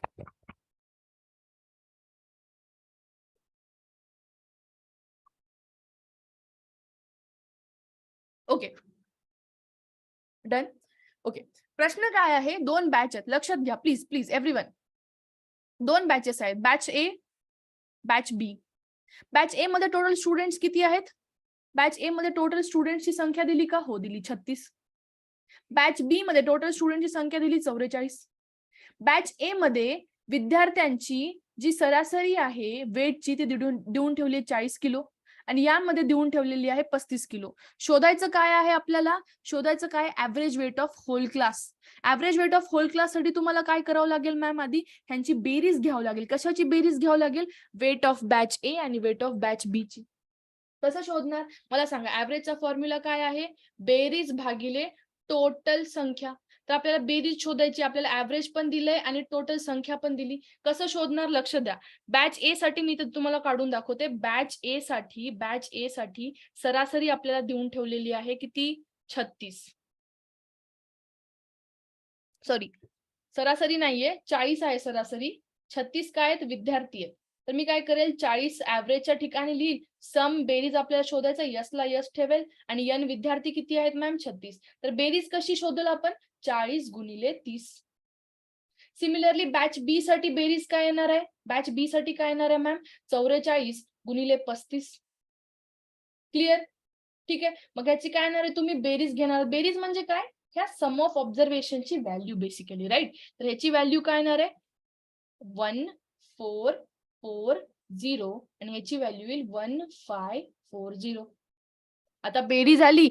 Okay, done. Okay. प्रश्न काय आहे? 2 बॅच आहेत. लक्षात घ्या प्लीज एव्हरीवन. 2 बॅचेस आहेत, बॅच ए, बॅच बी. बॅच ए मध्ये टोटल स्टुडंट्स किती आहेत? बॅच ए मध्ये टोटल स्टुडंट्सची संख्या दिली का? हो दिली, 36. बॅच बी मध्ये टोटल स्टुडंटची संख्या दिली 44. बॅच ए मध्ये विद्यार्थ्यांची जी सरासरी आहे वेटची ती देऊन ठेवली 40 किलो आणि यामध्ये देऊन ठेवलेली आहे 35 किलो. शोधायचं काय आहे आपल्याला? शोधायचं काय? Average weight of whole class. Average weight of whole class साठी तुम्हाला काय करावं लागेल मॅम? आधी ह्यांची बेरीज घ्यावं लागेल. कशाची बेरीज घ्यावं लागेल? वेट ऑफ बॅच ए आणि वेट ऑफ बॅच बी ची. कसं शोधणार मला सांगा? ऍव्हरेजचा फॉर्म्युला काय आहे? बेरीज भागिले टोटल संख्या. तर आपल्याला बेरीज शोधायची, आपल्याला ऍव्हरेज पण दिलंय आणि टोटल संख्या पण दिली. कसं शोधणार? लक्ष द्या. बॅच ए साठी मी तुम्हाला काढून दाखवते. बॅच ए साठी सरासरी आपल्याला देऊन ठेवलेली आहे किती? 36. सॉरी, सरासरी नाहीये, 40 आहे सरासरी. 36 काय आहेत? विद्यार्थी आहेत. तर मी काय करेल 40 ऍव्हरेजच्या ठिकाणी लिहिल, सम बेरीज आपल्याला शोधायचं, यसला यस ठेवेल आणि n विद्यार्थी किती आहेत मॅम 36. तर बेरीज कशी शोधल आपण 40 गुणिले 30. सिमिलरली बॅच बी साठी बेरीज काय येणार आहे, बॅच बी साठी काय येणार आहे मॅम 44 गुणिले 35. क्लिअर? ठीक आहे. मग याची काय येणार आहे, तुम्ही बेरीज घेणार. बेरीज म्हणजे काय, ह्या सम ऑफ ऑब्झर्वेशनची व्हॅल्यू बेसिकली, राईट. तर ह्याची व्हॅल्यू काय येणार आहे 1440 आणि ह्याची व्हॅल्यू येईल 1540. आता बेरीज आली,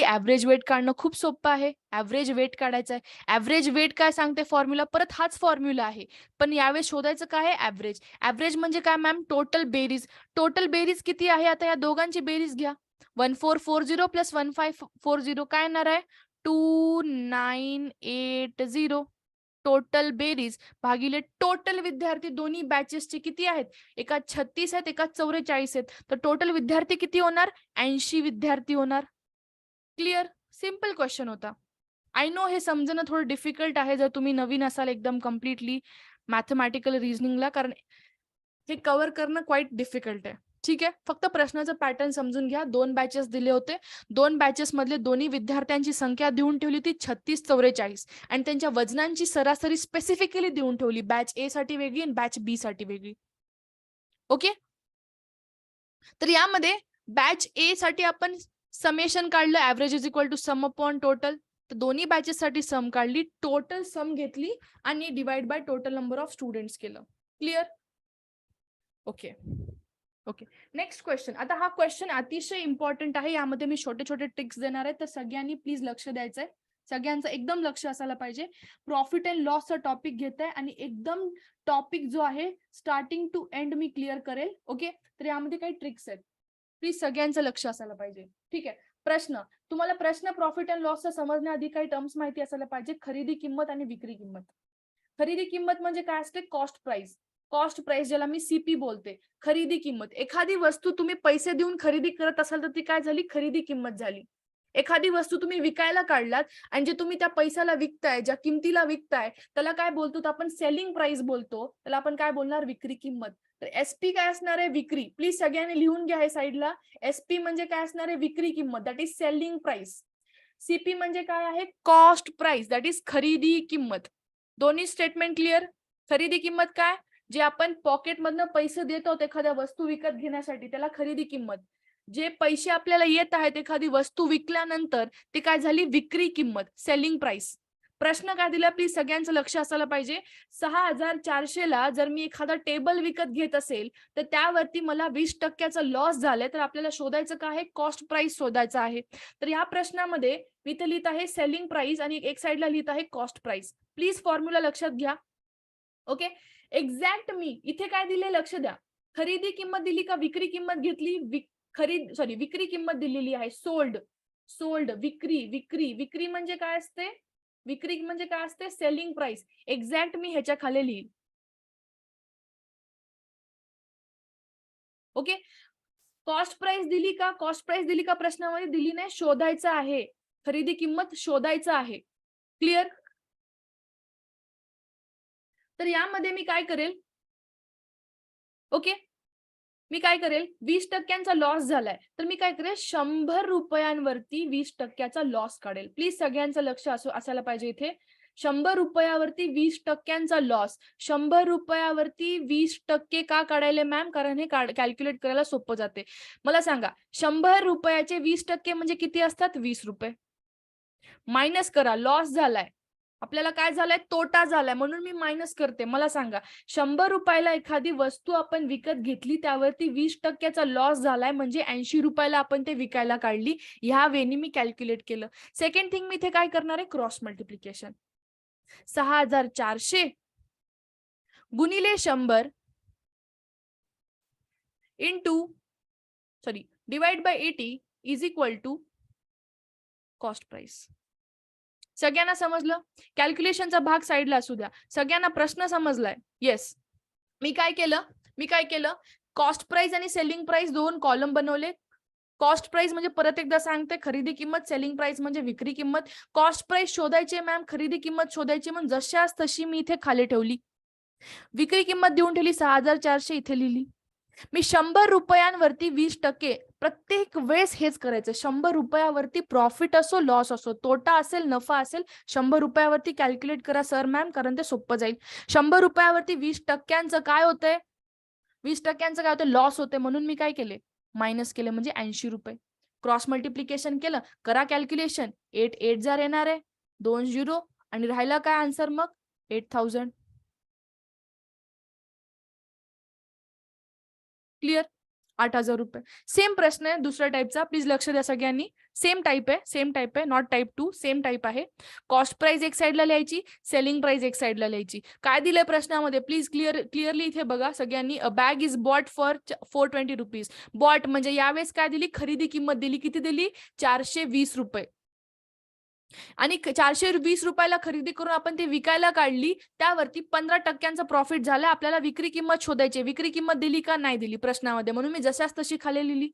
ऍव्हरेज वेट काढणं खूप सोपं आहे. ऍव्हरेज वेट काढायचं आहे. ऍव्हरेज वेट काय सांगते फॉर्म्युला, परत हाच फॉर्म्युला आहे, पण यावेळेस शोधायचं काय आहे ऍव्हरेज. ऍव्हरेज म्हणजे काय मॅम टोटल बेरीज. टोटल बेरीज किती आहे, आता या दोघांची बेरीज घ्या. 1440 प्लस 1540 काय येणार आहे 2980. टोटल बेरीज भागिले टोटल विद्यार्थी दोन्ही बॅचेसचे किती आहेत, एका 36 आहेत, एका 44 आहेत. तर टोटल विद्यार्थी किती होणार 80 विद्यार्थी होणार. क्लिअर? सिंपल क्वेश्चन होता. आय नो हे समजणं थोडं डिफिकल्ट आहे जर तुम्ही नवीन असाल एकदम कम्प्लिटली मॅथमॅटिकल रिझनिंगला, कारण हे कव्हर करणं क्वाईट डिफिकल्ट आहे. ठीक आहे, फक्त प्रश्नाचं पॅटर्न समजून घ्या. 2 बॅचेस दिले होते, 2 बॅचेस मधले दोन्ही विद्यार्थ्यांची संख्या देऊन ठेवली होती 36 44 आणि त्यांच्या वजनांची सरासरी स्पेसिफिकली देऊन ठेवली, बॅच ए साठी वेगळी आणि बॅच बी साठी वेगळी. ओके, तर यामध्ये बॅच ए साठी आपण समेशन काढलं, average is equal to sum upon total. तर दोन्ही बॅचेस साठी सम काढली, टोटल सम घेतली आणि divide by total number of students केलं. Clear? Okay okay, next question. आता हा क्वेश्चन अतिशय इम्पॉर्टंट आहे, यामध्ये मी छोटे छोटे ट्रिक्स देणार आहे, तर सगळ्यांनी प्लीज लक्ष द्यायचंय. सगळ्यांचं एकदम लक्ष असायला पाहिजे. प्रॉफिट अँड लॉसचा टॉपिक घेत आहे आणि एकदम टॉपिक जो आहे स्टार्टिंग टू एंड मी क्लिअर करेल. ओके, तर यामध्ये काही ट्रिक्स आहेत, प्लीज सगळ्यांचं लक्ष असायला पाहिजे. ठीक आहे, प्रश्न तुम्हाला प्रश्न प्रॉफिट अँड लॉसचा समजण्याआधी काही टर्म्स माहिती असायला पाहिजे. खरेदी किंमत आणि विक्री किंमत. खरेदी किंमत म्हणजे काय असते, कॉस्ट प्राइस. कॉस्ट प्राइस ज्याला मी सीपी बोलते. खरेदी किंमत, एखादी वस्तू तुम्ही पैसे देऊन खरेदी करत असाल तर ती काय झाली, खरेदी किंमत झाली. एखादी वस्तू तुम्ही विकायला काढलात आणि जे तुम्ही त्या पैशाला विकताय, ज्या किमतीला विकताय, त्याला काय बोलतो आपण, सेलिंग प्राइस बोलतो. त्याला आपण काय बोलणार, विक्री किंमत. तर एसपी काय असणार आहे, विक्री. प्लीज सगळ्यांनी लिहून घ्या हे साईडला. एसपी म्हणजे काय असणार आहे, विक्री किंमत, that is selling price. CP म्हणजे काय आहे, कॉस्ट प्राइस, दॅट इज खरेदी किंमत. दोन्ही स्टेटमेंट क्लिअर. खरेदी किंमत काय, जे आपण पॉकेटमधनं पैसे देतो एखाद्या वस्तू विकत घेण्यासाठी, त्याला खरेदी किंमत. जे पैसे आपल्याला येत आहेत एखादी वस्तू विकल्यानंतर, ते काय झाली, विक्री किंमत, सेलिंग प्राइस. प्रश्न काय दिला, प्लीज सगळ्यांचं लक्ष असायला पाहिजे. 6400 ला जर मी एखादा टेबल विकत घेत असेल तर त्यावरती मला 20% लॉस झालाय, तर आपल्याला शोधायचं काय आहे, कॉस्ट प्राइस शोधायचं आहे. तर या प्रश्नामध्ये मी इथे लिहित आहे सेलिंग प्राइस आणि एक साइडला लिहित आहे कॉस्ट प्राइस. प्लीज फॉर्म्युला लक्षात घ्या. ओके, एक्झॅक्ट मी इथे काय दिले लक्ष द्या. खरेदी किंमत दिली का विक्री किंमत घेतली, विक्री किंमत दिलेली आहे. सोल्ड, सोल्ड, विक्री, विक्री, विक्री म्हणजे काय असते, विक्री म्हणजे काय असते, सेलिंग प्राइस. एक्झॅक्ट मी ह्याच्या खाली लिहिल. ओके, कॉस्ट प्राइस दिली का, कॉस्ट प्राइस दिली का प्रश्नामध्ये, दिली नाही, शोधायचं आहे. खरेदी किंमत शोधायचं आहे. क्लिअर? तर यामध्ये मी काय करेल, ओके, मी काय करेल, 20% लॉस झालाय, तर मी काय करेल, 100 रुपयांवरती 20% लॉस काढेल. प्लीज सगळ्यांचं लक्ष असायला पाहिजे इथे. 100 रुपयावरती 20% लॉस. 100 रुपयावरती 20% का काढायले मॅम, कारण हे कॅल्क्युलेट करायला सोपं जाते. मला सांगा, 100 रुपयाचे 20% म्हणजे किती असतात, 20 रुपये. मायनस करा, लॉस झालाय, आपल्याला काय झालंय, तोटा झालाय, म्हणून मी मायनस करते. मला सांगा, 100 रुपयाला एखादी वस्तू आपण विकत घेतली, त्यावरती 20% लॉस झालाय, म्हणजे 80 रुपयाला आपण ते विकायला काढली. ह्या वेनी मी कॅल्क्युलेट केलं. सेकंड थिंग मी इथे काय करणार आहे, क्रॉस मल्टिप्लिकेशन. 6400 गुणिले 100 into divide by 80 is equal to cost price. सगळ्यांना समजलं? कॅल्क्युलेशनचा भाग साईडला असू द्या. सगळ्यांना प्रश्न समजलाय? येस. मी काय केलं, कॉस्ट प्राइस आणि सेलिंग प्राइस दोन कॉलम बनवले. कॉस्ट प्राइस म्हणजे परत एकदा सांगते, खरेदी किंमत. सेलिंग प्राइस म्हणजे विक्री किंमत. कॉस्ट प्राइस शोधायची मॅम, खरेदी किंमत शोधायची, म्हणून जशास तशी मी इथे खाली ठेवली. विक्री किंमत देऊन ठेवली 6,400 इथे लिहिली. मी 100 रुपयांवरती 20%, प्रत्येक वेळेस हेच करायचं. 100 रुपयावरती प्रॉफिट असो लॉस असो, तोटा असेल नफा असेल, 100 रुपयावरती कॅल्क्युलेट करा सर मॅम, कारण ते सोपं जाईल. 100 रुपयावरती 20% काय होतंय, 20% काय होतं, लॉस होते. म्हणून मी काय केले, मायनस केले, म्हणजे 80 रुपये. क्रॉस मल्टिप्लिकेशन केलं, करा कॅल्क्युलेशन. 8 8 जर येणार आहे, 2 0, आणि राहिला काय आन्सर मग 8000. क्लिअर? 8,000 रुपये. सेम प्रश्न आहे दुसऱ्या टाईपचा, प्लीज लक्ष द्या सगळ्यांनी. सेम टाईप आहे, नॉट टाईप 2, सेम टाईप आहे. कॉस्ट प्राइस एक साईडला लिहायची, सेलिंग प्राइस एक साईडला लिहायची. काय दिलंय प्रश्नामध्ये, प्लीज क्लिअरली इथे बघा सगळ्यांनी. A bag is bought for 420 rupees. Bought म्हणजे यावेळेस काय दिली, खरेदी किंमत दिली, किती दिली, 420 रुपये. आणि 420 रुपयाला खरेदी करून आपण ते विकायला काढली, त्यावरती 15% प्रॉफिट झाला. आपल्याला विक्री किंमत शोधायची. विक्री किंमत दिली का नाही दिली प्रश्नामध्ये, म्हणून मी जशाच तशी खाली लिहिली.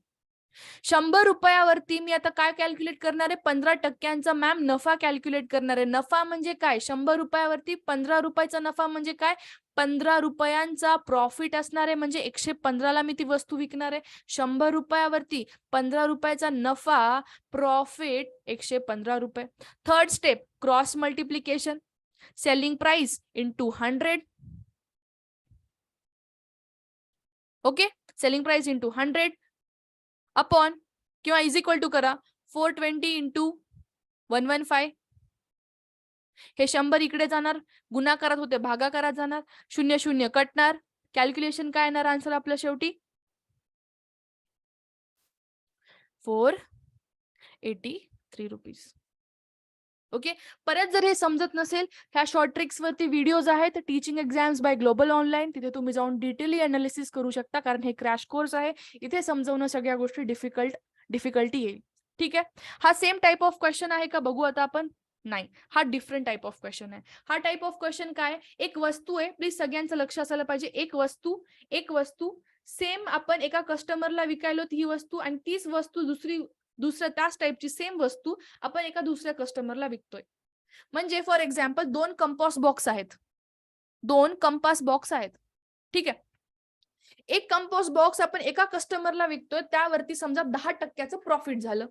100 रुपयावरती मी आता काय कॅल्क्युलेट करणार आहे, 15% मॅम नफा कॅल्क्युलेट करणार आहे. नफा म्हणजे काय, 100 रुपयावरती 15 रुपयाचा नफा म्हणजे काय, 15 रुपयांचा प्रॉफिट असणार आहे, म्हणजे 115 ला मी ती वस्तू विकणार आहे. 100 रुपयावरती 15 रुपयाचा नफा, प्रॉफिट 115 रुपये. Third step, cross multiplication. Selling price into 100. Okay, selling price into 100 upon किंवा इज इक्वल टू करा 420 इंटू 115. हे 100 इकडे जाणार, गुणाकारात होते भागाकारात जाणार, 0 0 कटणार. कॅल्क्युलेशन काय येणार आन्सर आपलं शेवटी, 483 रुपीज. ओके, परत जर हे समजत नसेल, ह्या शॉर्ट ट्रिक्स वरती व्हिडिओज आहेत, teaching exams by global online, तिथे तुम्ही जाऊन डिटेली अनालिसिस करू शकता, कारण हे क्रॅश कोर्स आहे. इथे समजवणं सगळ्या गोष्टी डिफिकल्टी येईल. ठीक आहे, हा सेम टाइप ऑफ क्वेश्चन आहे का बघू आता आपण. नाही, हा डिफरंट टाइप ऑफ क्वेश्चन आहे. हा टाइप ऑफ क्वेश्चन काय, एक वस्तू आहे, प्लीज सगळ्यांचं लक्ष असायला पाहिजे. एक वस्तू सेम आपण एका कस्टमरला विकायलो ही वस्तू, आणि तीच वस्तू दुसऱ्या त्याच टाइपची सेम वस्तू आपण एका दुसऱ्या कस्टमरला विकतोय. म्हणजे फॉर एक्झाम्पल 2 कंपास बॉक्स आहेत, 2 कंपास बॉक्स आहेत. ठीक आहे, एक कंपास बॉक्स आपण एका कस्टमरला विकतोय, त्यावरती समजा 10% प्रॉफिट झालं,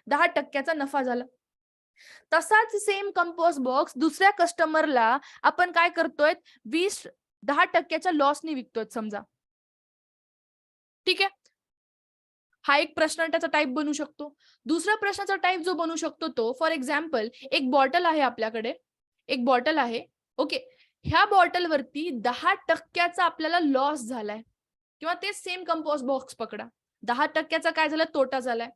10% नफा झाला. तसाच सेम कंपास बॉक्स दुसऱ्या कस्टमरला आपण काय करतोय, 10% लॉसनी विकतोय समजा. ठीक आहे, हा एक प्रश्न त्याचा टाइप बनू शकतो. दुसऱ्या प्रश्नाचा टाइप जो बनू शकतो तो, फॉर एक्झाम्पल एक बॉटल आहे आपल्याकडे, एक बॉटल आहे. ओके, ह्या बॉटलवरती 10% आपल्याला लॉस झालाय, किंवा ते सेम कंपोस्ट बॉक्स पकडा, 10% काय झालं, तोटा झालाय.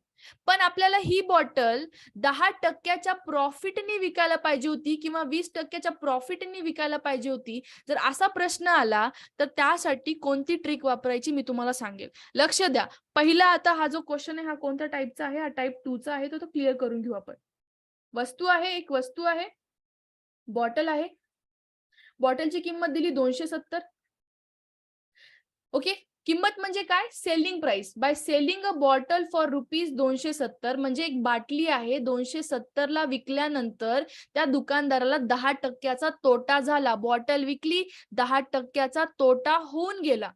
पण आपल्याला ही बॉटल 10% प्रॉफिटनी विकायला पाहिजे होती, किंवा 20% प्रॉफिटनी विकायला पाहिजे होती. जर असा प्रश्न आला तर त्यासाठी कोणती ट्रिक वापरायची मी तुम्हाला सांगेल. लक्ष द्या. पहिला आता हा जो क्वेश्चन आहे हा कोणत्या टाइपचा आहे, हा टाइप 2 चा आहे, तो क्लिअर करून घेऊ आपण. वस्तू आहे, एक वस्तू आहे, बॉटल आहे, बॉटलची किंमत दिली 270. ओके, किंमत म्हणजे काय, selling price. By selling a bottle for rupees 270, म्हणजे एक बाटली आहे 270 ला विकल्यानंतर त्या दुकानदाराला 10%चा तोटा झाला. बॉटल विकली, 10%चा तोटा होऊन गेला.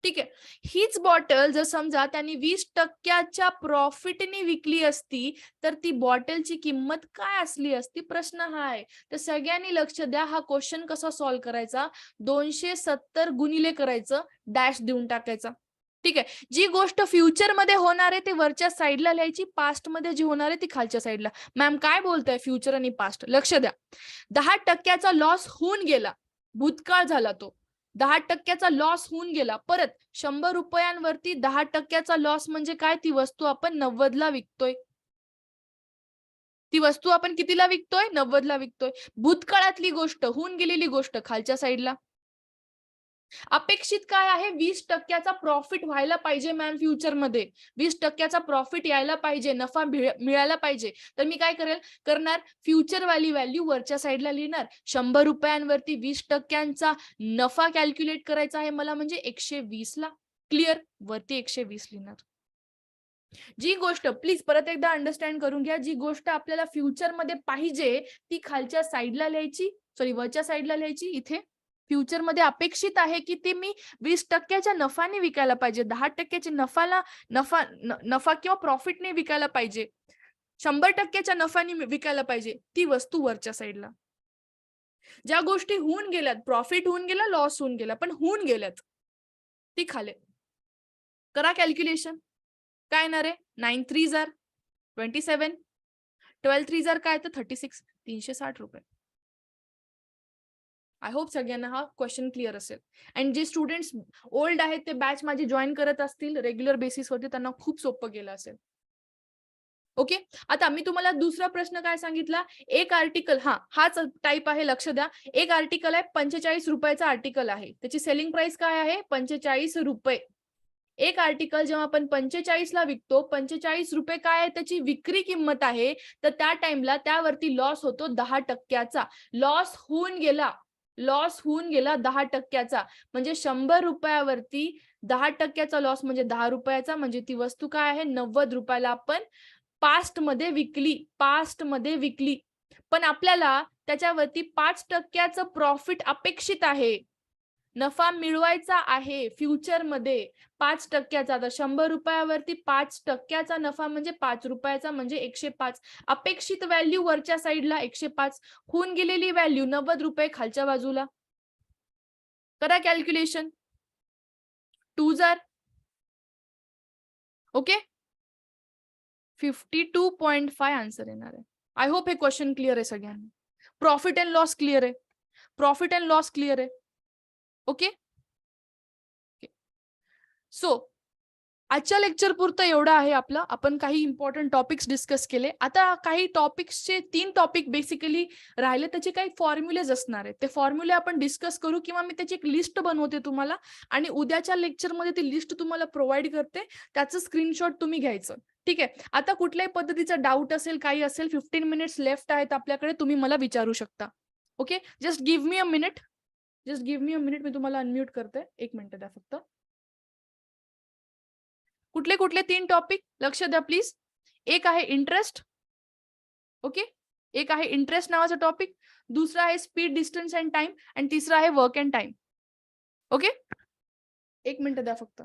ठीक आहे, हीच बॉटल जर समजा त्यांनी 20%च्या प्रॉफिटने विकली असती, तर ती बॉटलची किंमत काय असली असती, प्रश्न हा आहे. तर सगळ्यांनी लक्ष द्या, हा क्वेश्चन कसा सॉल्व्ह करायचा, 270 गुणिले करायचं, डॅश देऊन टाकायचा. ठीक आहे, जी गोष्ट फ्युचर मध्ये होणार आहे ते वरच्या साईडला लिहायची, पास्ट मध्ये जी होणार आहे ती खालच्या साईडला. मॅम काय बोलताय, फ्युचर आणि पास्ट, लक्ष द्या. 10%चा लॉस होऊन गेला, भूतकाळ झाला तो, 10%चा लॉस होऊन गेला. परत 100 रुपयांवरती 10%चा लॉस म्हणजे काय, ती वस्तू आपण 90 ला विकतोय. ती वस्तू आपण कितीला विकतोय, 90 ला विकतोय. भूतकाळातली गोष्ट, होऊन गेलेली गोष्ट खालच्या साईडला. अपेक्षित काय आहे, 20%चा प्रॉफिट व्हायला पाहिजे मॅम फ्युचर मध्ये, 20%चा प्रॉफिट यायला पाहिजे, नफा मिळायला पाहिजे. तर मी काय करणार, फ्युचर वाली व्हॅल्यू वरच्या साईडला लिहिणार. 100 रुपयांवरती 20%चा नफा कॅल्क्युलेट करायचा आहे मला, म्हणजे 120 ला. क्लिअर, वरती 120 लिहिणार. जी गोष्ट, प्लीज परत एकदा अंडरस्टँड करून घ्या, जी गोष्ट आपल्याला फ्युचर मध्ये पाहिजे ती खालच्या साईडला लिहायची, सॉरी वरच्या साईडला लिहायची इथे. फ्युचर मध्ये अपेक्षित आहे की ते मी 20% नफाने विकायला पाहिजे, 10% नफा किंवा प्रॉफिटने विकायला पाहिजे, 100% नफाने विकायला पाहिजे, ती वस्तू वरच्या साईडला. ज्या गोष्टी होऊन गेल्यात, प्रॉफिट होऊन गेला, लॉस होऊन गेला, पण होऊन गेल्यात, ती खाली. करा कॅल्क्युलेशन. काय येणार आहे? 9 3 27, 12 3 काय तर 36, 360 रुपये. आय होप सगळ्यांना हा क्वेश्चन क्लिअर असेल. अँड जे स्टुडंट्स ओल्ड आहेत ते बॅच माझी जॉईन करत असतील रेग्युलर बेसिसवरती, त्यांना खूप सोपं गेलं असेल. ओके. आता मी तुम्हाला दुसरा प्रश्न काय सांगितला, एक आर्टिकल, हाच टाईप आहे, लक्ष द्या. एक आर्टिकल आहे 45 रुपयाचा आर्टिकल आहे, त्याची सेलिंग प्राइस काय आहे? 45 रुपये. एक आर्टिकल जेव्हा आपण 45 ला विकतो, 45 रुपये काय आहे त्याची विक्री किंमत आहे, तर त्या टाइमला त्यावरती लॉस होतो 10%चा. लॉस होऊन गेला 10%चा. म्हणजे 100 रुपयावरती 10%चा लॉस म्हणजे 10 रुपयाचा, म्हणजे ती वस्तू काय आहे? 90 रुपयाला आपण पास्ट मध्ये विकली. पण आपल्याला त्याच्यावरती 5%चं प्रॉफिट अपेक्षित आहे, नफा मिळवायचा आहे फ्युचर मध्ये 5%चा. तर 100 रुपयावरती 5%चा नफा म्हणजे 5 रुपयाचा, म्हणजे 105. अपेक्षित व्हॅल्यू वरच्या साईडला 105, होऊन गेलेली व्हॅल्यू 90 रुपये खालच्या बाजूला. करा कॅल्क्युलेशन. 2 ओके. 52.5 आन्सर येणार आहे. आय होप हे क्वेश्चन क्लिअर आहे सगळ्यांना. प्रॉफिट अँड लॉस क्लिअर आहे. ओके. सो आजच्या लेक्चर पुरतं एवढं आहे आपलं. आपण काही इम्पॉर्टंट टॉपिक्स डिस्कस केले. आता काही टॉपिक्सचे 3 टॉपिक बेसिकली राहिले, त्याचे काही फॉर्म्युलेज असणार आहेत. ते फॉर्म्युले आपण डिस्कस करू, किंवा मी त्याची एक लिस्ट बनवते तुम्हाला आणि उद्याच्या लेक्चरमध्ये ती लिस्ट तुम्हाला प्रोव्हाइड करते. त्याचं स्क्रीनशॉट तुम्ही घ्यायचं. ठीक आहे. आता कुठल्याही पद्धतीचा डाऊट असेल, काही असेल, 15 मिनिट्स लेफ्ट आहेत आपल्याकडे, तुम्ही मला विचारू शकता. Okay. Just give me a minute. मी तुम्हाला अनम्यूट करते. 1 मिनिट द्या फक्त. कुठले 3 टॉपिक लक्ष द्या प्लीज. एक आहे इंटरेस्ट. ओके. एक आहे इंटरेस्ट नावाचा टॉपिक, दुसरा आहे स्पीड, डिस्टन्स अँड टाइम, आणि तिसरा आहे work and time. Okay. 1 minute द्या फक्त.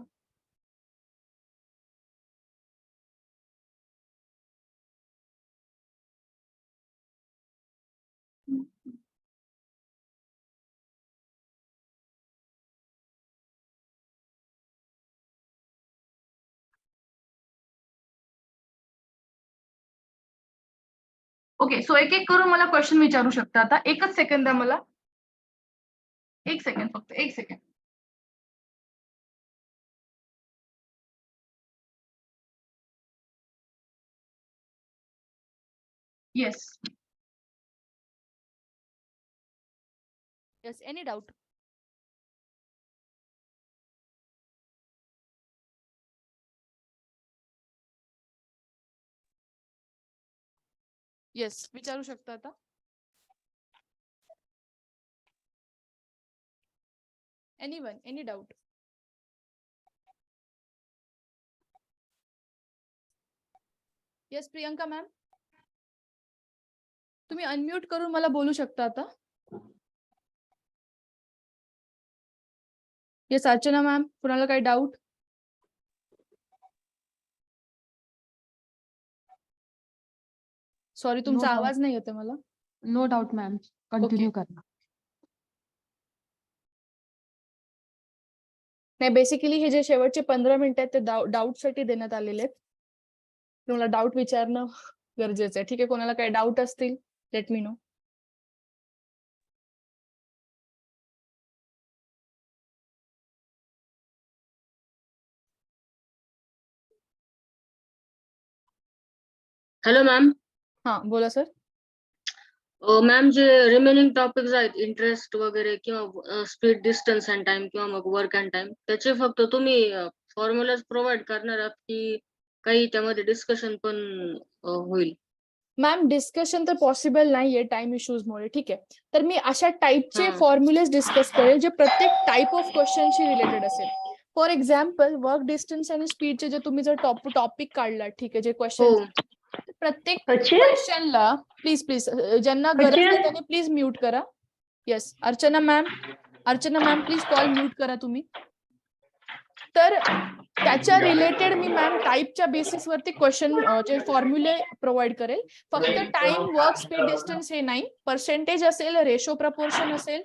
ओके. सो एक एक करून मला क्वेश्चन विचारू शकता. आता 1च सेकंड द्या मला. 1 सेकंड फक्त, 1 second. Yes. Any doubt? Yes, विचारू शकता आता. Anyone, any doubt? Yes Priyanka ma'am, तुम्ही अनम्यूट करून मला बोलू शकता आता. येस अर्चना मॅम, कुणाला काही डाऊट? सॉरी, तुमचा आवाज नाही येते मला. नो डाउट मॅम, कंटिन्यू करना. नाही, बेसिकली हे जे शेवटचे 15 मिनिट आहेत ते डाऊट साठी देण्यात आलेले आहेत. तुम्हाला डाऊट विचारणं गरजेचं आहे. ठीक आहे. कोणाला काही डाऊट असतील, let me know. Hello ma'am. हा बोला सर. मॅम, जे रिमेनिंग टॉपिक्स आहेत, इंटरेस्ट वगैरे किंवा स्पीड, डिस्टन्स अँड टाइम किंवा मग वर्क अँड टाइम, त्याचे फक्त तुम्ही फॉर्म्युलाज प्रोव्हाइड करणार आहात की काही त्यामध्ये डिस्कशन पण होईल? मॅम डिस्कशन तर पॉसिबल नाहीये टाइम इश्यूजमुळे. ठीक आहे. तर मी अशा टाइपचे फॉर्म्युलेज डिस्कस करेल जे प्रत्येक टाइप ऑफ क्वेश्चनशी रिलेटेड असेल. फॉर एक्झाम्पल वर्क, डिस्टन्स आणि स्पीडचे जे तुम्ही जर टॉपिक काढला, ठीक आहे, जे क्वेश्चन, प्रत्येक क्वेश्चनला प्लीज ज्यांना गरज आहे त्यांनी प्लीज म्यूट करा. Yes Archana ma'am please call mute करा तुम्ही. तर त्याच्या रिलेटेड मी मॅम टाईपच्या बेसिसवरती क्वेश्चन जे फॉर्म्युले प्रोव्हाइड करेल. फक्त टाइम, वर्क, स्पीड, डिस्टन्स हे नाही, पर्सेंटेज असेल, रेशो प्रपोर्शन असेल,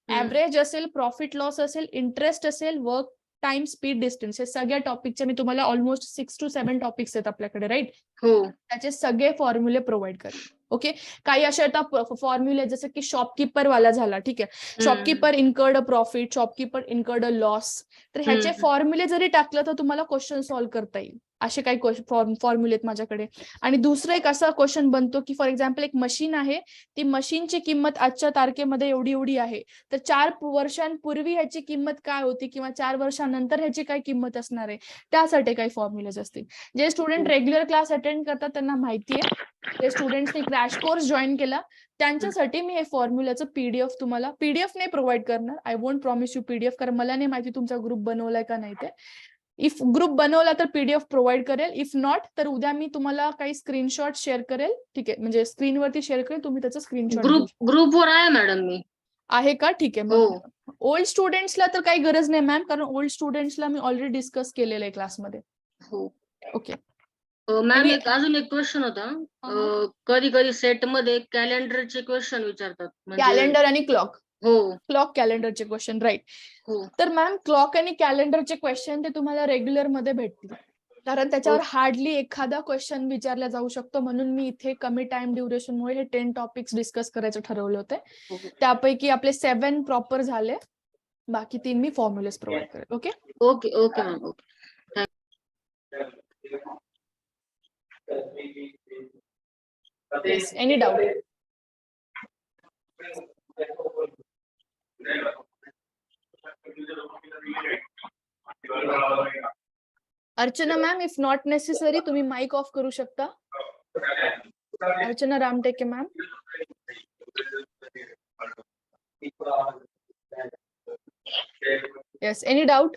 ऍव्हरेज असेल, प्रॉफिट लॉस असेल, इंटरेस्ट असेल, वर्क टाइम, स्पीड, डिस्टन्स हे सगळ्या टॉपिकचे मी तुम्हाला ऑलमोस्ट 6 to 7 टॉपिक्स आहेत आपल्याकडे, राईट. हो. त्याचे सगळे फॉर्म्युले प्रोव्हाइड करेल. ओके. काही असे आता फॉर्म्युले जसं की शॉपकीपर वाला झाला, ठीक आहे. Shopkeeper incurred a profit, shopkeeper incurred a loss. तर ह्याचे फॉर्म्युले जरी टाकलं तर तुम्हाला क्वेश्चन सॉल्व्ह करता येईल. असे काही फॉर्म्युले आहेत माझ्याकडे. आणि दुसरं एक असा क्वेश्चन बनतो की फॉर एक्झाम्पल एक मशीन आहे, ती मशीनची किंमत आजच्या तारखेमध्ये एवढी आहे, तर 4 वर्षांपूर्वी ह्याची किंमत काय होती किंवा 4 वर्षांनंतर ह्याची काय किंमत असणार आहे, त्यासाठी काही फॉर्म्युलेज असतील. जे स्टुडंट रेग्युलर क्लास अटेंड करतात त्यांना माहिती आहे. जे स्टुडंट्सनी क्रॅश कोर्स जॉईन केला त्यांच्यासाठी मी हे फॉर्म्युलाचं पीडीएफ तुम्हाला पीडीएफ नाही प्रोव्हाइड करणार. I won't promise you PDF, कारण मला नाही माहिती तुमचा ग्रुप बनवलाय का नाही ते. इफ ग्रुप बनवला तर पीडीएफ प्रोव्हाइड करेल. इफ नॉट तर उद्या मी तुम्हाला काही स्क्रीनशॉट शेअर करेल. ठीक आहे, म्हणजे स्क्रीनवरती शेअर करेल, तुम्ही त्याचं स्क्रीनशॉट ग्रुपवर आहे मॅडम मी. आहे का? ठीक आहे. मग ओल्ड स्टुडंट्सला तर काही गरज नाही मॅम, कारण ओल्ड स्टुडंट्सला मी ऑलरेडी डिस्कस केलेलं आहे क्लासमध्ये. ओके मॅम अजून एक क्वेश्चन होता. कधी कधी सेट मध्ये कॅलेंडरचे क्वेश्चन विचारतात. कॅलेंडर आणि क्लॉक. हो. क्लॉक कॅलेंडरचे क्वेश्चन, राईट. हो. तर मॅम क्लॉक आणि कॅलेंडरचे क्वेश्चन ते तुम्हाला रेग्युलर मध्ये भेटतील, कारण त्याच्यावर हार्डली एखादा क्वेश्चन विचारला जाऊ शकतो. म्हणून मी इथे कमी टाइम ड्युरेशनमुळे हे 10 टॉपिक्स डिस्कस करायचं ठरवले होते. त्यापैकी आपले 7 प्रॉपर झाले, बाकी 3 मी फॉर्म्युलेस प्रोव्हाइड करेल. Okay okay okay ma'am. Okay. Any doubt? Archana ma'am, if not necessary तुम्ही माइक ऑफ करू शकता. Archana Ramteke ma'am. Yes, any doubt?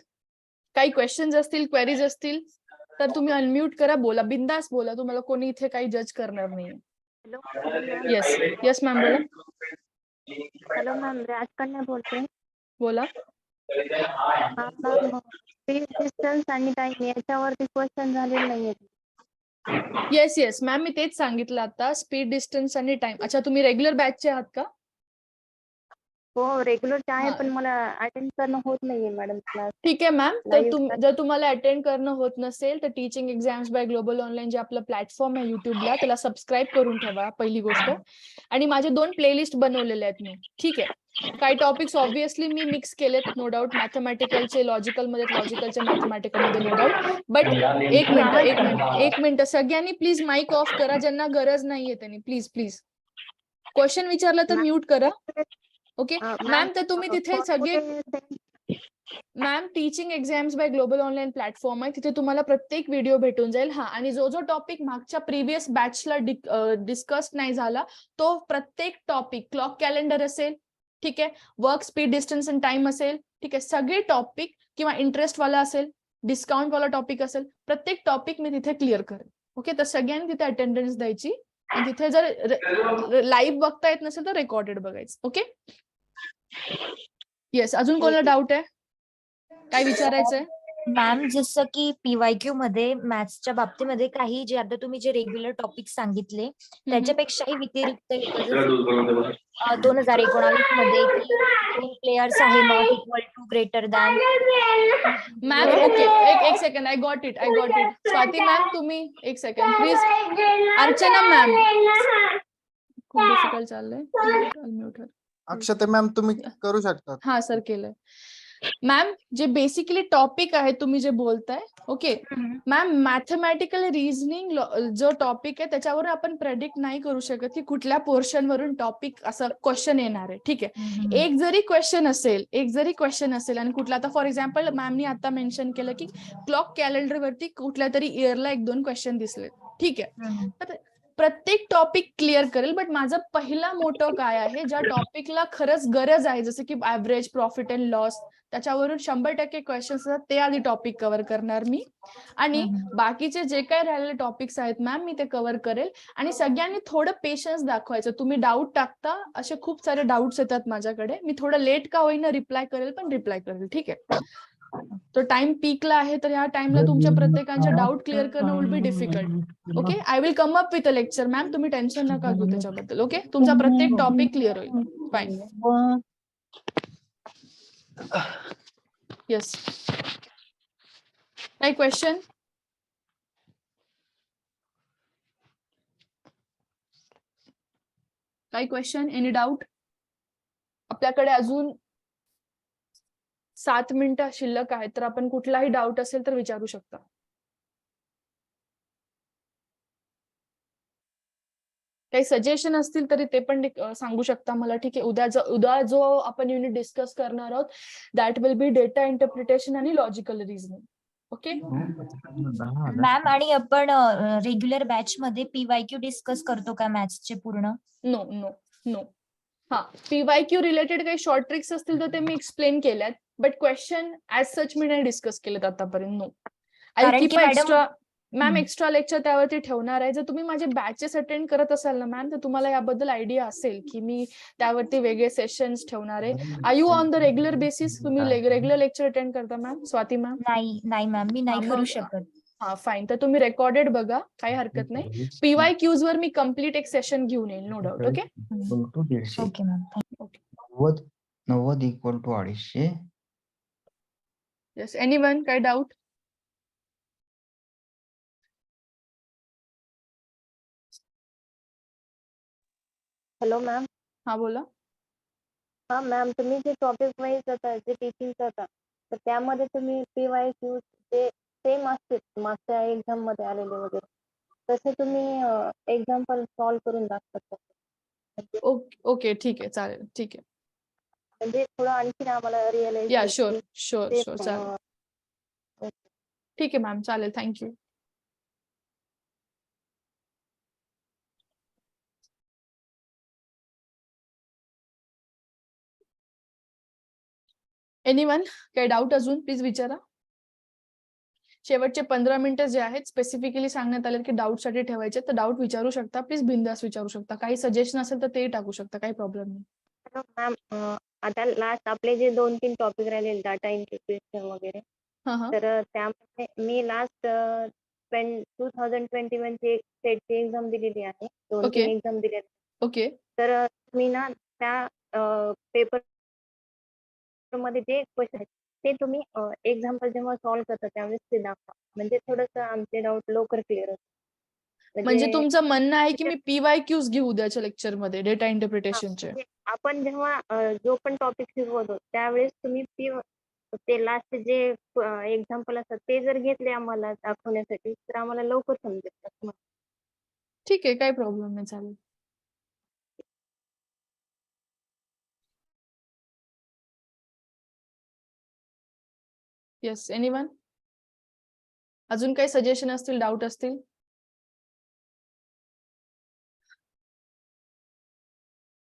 काही क्वेश्चन्स असतील, क्वेरीज असतील तर तुम्ही अनम्यूट करा, बोला, बिंदास बोला. तुम्हाला कोणी इथे काही जज करणार नाही. येस येस मॅम, बोला. हॅलो मॅम, राजकन्या बोलते. बोला. स्पीड, डिस्टन्स आणि टाइम याच्यावरती क्वेश्चन झालेले नाहीये. येस येस मॅम, मी तेच सांगितलं आता, स्पीड, डिस्टन्स आणि टाइम. अच्छा, तुम्ही रेग्युलर बॅचचे आहात का? हो, रेग्युलरचे आहे, पण मला अटेंड करणं होत नाहीये मॅडम क्लास. ठीक आहे मॅम. तर जर तुम्हाला अटेंड करणं होत नसेल तर teaching exams by global online जे आपलं प्लॅटफॉर्म आहे युट्यूबला, त्याला सबस्क्राईब करून ठेवा पहिली गोष्ट. आणि माझे 2 प्लेलिस्ट बनवलेले आहेत मी. ठीक आहे. काही टॉपिक्स ऑब्व्हियसली मी मिक्स केलेत, नो डाऊट. मॅथमॅटिकलचे लॉजिकल मध्ये, लॉजिकलचे मॅथमॅटिकल मध्ये, नो डाऊट. बट एक मिनिट सगळ्यांनी प्लीज माइक ऑफ करा. ज्यांना गरज नाहीये त्यांनी प्लीज क्वेश्चन विचारला तर म्यूट करा. Okay ma'am. तर तुम्ही तिथे सगळे ma'am, teaching exams by global online platform आहे, तिथे तुम्हाला प्रत्येक व्हिडिओ भेटून जाईल. हा, आणि जो टॉपिक मागच्या प्रिव्हियस बॅचला डिस्कस नाही झाला तो प्रत्येक टॉपिक, क्लॉक कॅलेंडर असेल, ठीक आहे, work, speed, distance and time असेल, ठीक आहे, सगळे टॉपिक, किंवा इंटरेस्ट वाला असेल, डिस्काउंट वाला टॉपिक असेल, प्रत्येक टॉपिक मी तिथे क्लिअर करेन. ओके. तर सगळ्यांनी तिथे अटेंडन्स द्यायची. आणि तिथे जर लाईव्ह बघता येत नसेल तर रेकॉर्डेड बघायचं. ओके. येस, अजून कोणाला डाऊट आहे, काय विचारायचंय? मॅम, जसं की पीवायक्यू मध्ये मॅथ्सच्या बाबतीमध्ये काही जे आता तुम्ही जे रेग्युलर टॉपिक सांगितले त्याच्यापेक्षाही व्यतिरिक्त 2019 मध्ये 2 प्लेयर्स आहे, not equal to, greater than. Ma'am okay, एक second, I got it. Swati ma'am, तुम्ही एक सेकंड प्लीज. अर्चना मॅम, खूप डिफिकल्ट चाललंय. अक्षता मॅम, तुम्ही करू शकता. हा सर, केलंय. मॅम, जे बेसिकली टॉपिक आहे तुम्ही जे बोलताय, ओके मॅम, मॅथमॅटिकल रिझनिंग जो टॉपिक आहे त्याच्यावर आपण प्रेडिक्ट नाही करू शकत की कुठल्या पोर्शन वरून टॉपिक असं क्वेश्चन येणार आहे. ठीक आहे. एक जरी क्वेश्चन असेल आणि कुठला, आता फॉर एक्झाम्पल मॅमनी आता मेन्शन केलं की क्लॉक कॅलेंडर वरती कुठल्या तरी इयरला 1-2 क्वेश्चन दिसले. ठीक आहे. तर प्रत्येक टॉपिक क्लिअर करेल, बट माझा पहिला मोटो काय आहे, ज्या टॉपिकला खरंच गरज आहे, जसं की ऍव्हरेज, प्रॉफिट अँड लॉस, त्याच्यावरून 100% क्वेश्चन्स असतात, ते आधी टॉपिक कव्हर करणार मी. आणि बाकीचे जे काही राहिलेले टॉपिक्स आहेत मॅम, मी ते कव्हर करेल. आणि सगळ्यांनी थोडं पेशन्स दाखवायचं. तुम्ही डाऊट टाकता, असे खूप सारे डाऊट्स येतात माझ्याकडे. मी थोडं लेट का होईना रिप्लाय करेल, पण रिप्लाय करेल. ठीक आहे. तो टाइम पीकला आहे, तर ह्या टाइमला तुमच्या प्रत्येकांचे डाऊट क्लिअर करणं will be difficult. Okay, I will come up with a lecture ma'am, तुम्ही टेन्शन नका घेऊ त्याच्याबद्दल. ओके, तुमचा प्रत्येक टॉपिक क्लिअर होईल. फाईन. येस, काही क्वेश्चन? काही क्वेश्चन, एनी डाऊट? आपल्याकडे अजून 7 मिनिटं शिल्लक आहेत, तर आपण कुठलाही डाऊट असेल तर विचारू शकता. काही सजेशन असतील तरी ते पण सांगू शकता मला. ठीक आहे, उद्या जो आपण युनिट डिस्कस करणार आहोत, that will be data interpretation आणि लॉजिकल रिझनिंग. ओके मॅम, आणि आपण रेग्युलर बॅच मध्ये पीवायक्यू डिस्कस करतो का मॅथ्सचे पूर्ण? No no no. हा, पीवायक्यू रिलेटेड काही शॉर्ट ट्रिक्स असतील तर ते मी एक्सप्लेन केल्यात, बट क्वेश्चन ऍज सच मी नाही डिस्कस केलेत आतापर्यंत. नो, आय कारण कीप की madam- extra ma'am, extra lecture त्यावरती ठेवणार आहे. जर तुम्ही माझे बॅचेस अटेंड करत असाल ना मॅम, तर तुम्हाला याबद्दल आयडिया असेल की मी त्यावरती वेगळे सेशन्स ठेवणार आहे. Are you on the regular basis? तुम्ही रेग्युलर लेक्चर अटेंड करता मॅम, स्वाती मॅम? नाही मॅम, मी नाही करू शकत. हा, फाईन. तर तुम्ही रेकॉर्डेड बघा, काही हरकत नाही. पीवायक्यूज वर मी कम्प्लीट एक सेशन घेऊन येईल, no doubt. Okay okay ma'am. 90 equal to 250. Yes, anyone, काही डाऊट? Hello ma'am. हा, बोला. हा मॅम, तुम्ही जे टॉपिक वाईज जाता, जे टीचिंग करता, तर त्यामध्ये तुम्ही PYQ जे सेम असते मागच्या एक्झाम मध्ये आलेले वगैरे, तसे तुम्ही एक्झाम्पल सॉल्व्ह करून दाखवता. ओके, ठीक आहे, चालेल. ठीक आहे. म्हणजे थोडं आणखीन आम्हाला रिअलाइज या, शुअर शुअर ते शुअर, चालेल. ठीक आहे मॅम, चालेल. थँक्यू. एनीवन, काही डाऊट अजून प्लीज विचारा. शेवटचे 15 मिनिटं जे आहेत स्पेसिफिकली सांगण्यात आले की डाऊट साठी ठेवायचे, तर डाऊट विचारू शकता प्लीज, बिंदास विचारू शकता. काही सजेशन असेल तर ते टाकू शकता, काही प्रॉब्लेम नाही. मॅम, आता लास्ट आपले जे 2-3 टॉपिक राहिले, डाटा इंटरप्रिटेशन वगैरे, हा हा, तर त्यामध्ये मी लास्ट 2021 ची सेटची एक्झाम दिलेली आहे. 2-3 एक्झाम दिल्या. ओके. तर मी ना त्या पेपर मध्ये जे क्वेश्चन आहेत ते तुम्ही एक्झाम्पल जेव्हा सॉल्व्ह करता त्यावेळेस ते दाखवा, म्हणजे थोडंसं आमचे डाऊट लवकर क्लिअर होतात. म्हणजे तुमचं म्हणणं आहे की मी पीवायक्यूज घेऊ उद्याच्या लेक्चर मध्ये डेटा इंटरप्रिटेशनचे? म्हणजे आपण जेव्हा जो पण टॉपिक शिकवतो त्यावेळेस तुम्ही ते लास्ट जे एक्झाम्पल असतात ते जर घेतले आम्हाला दाखवण्यासाठी, तर आम्हाला लवकर समजेल. ठीक आहे, काही प्रॉब्लेम नाही, चालेल. येस, एनीवन, अजून काही सजेशन असतील, डाऊट असतील?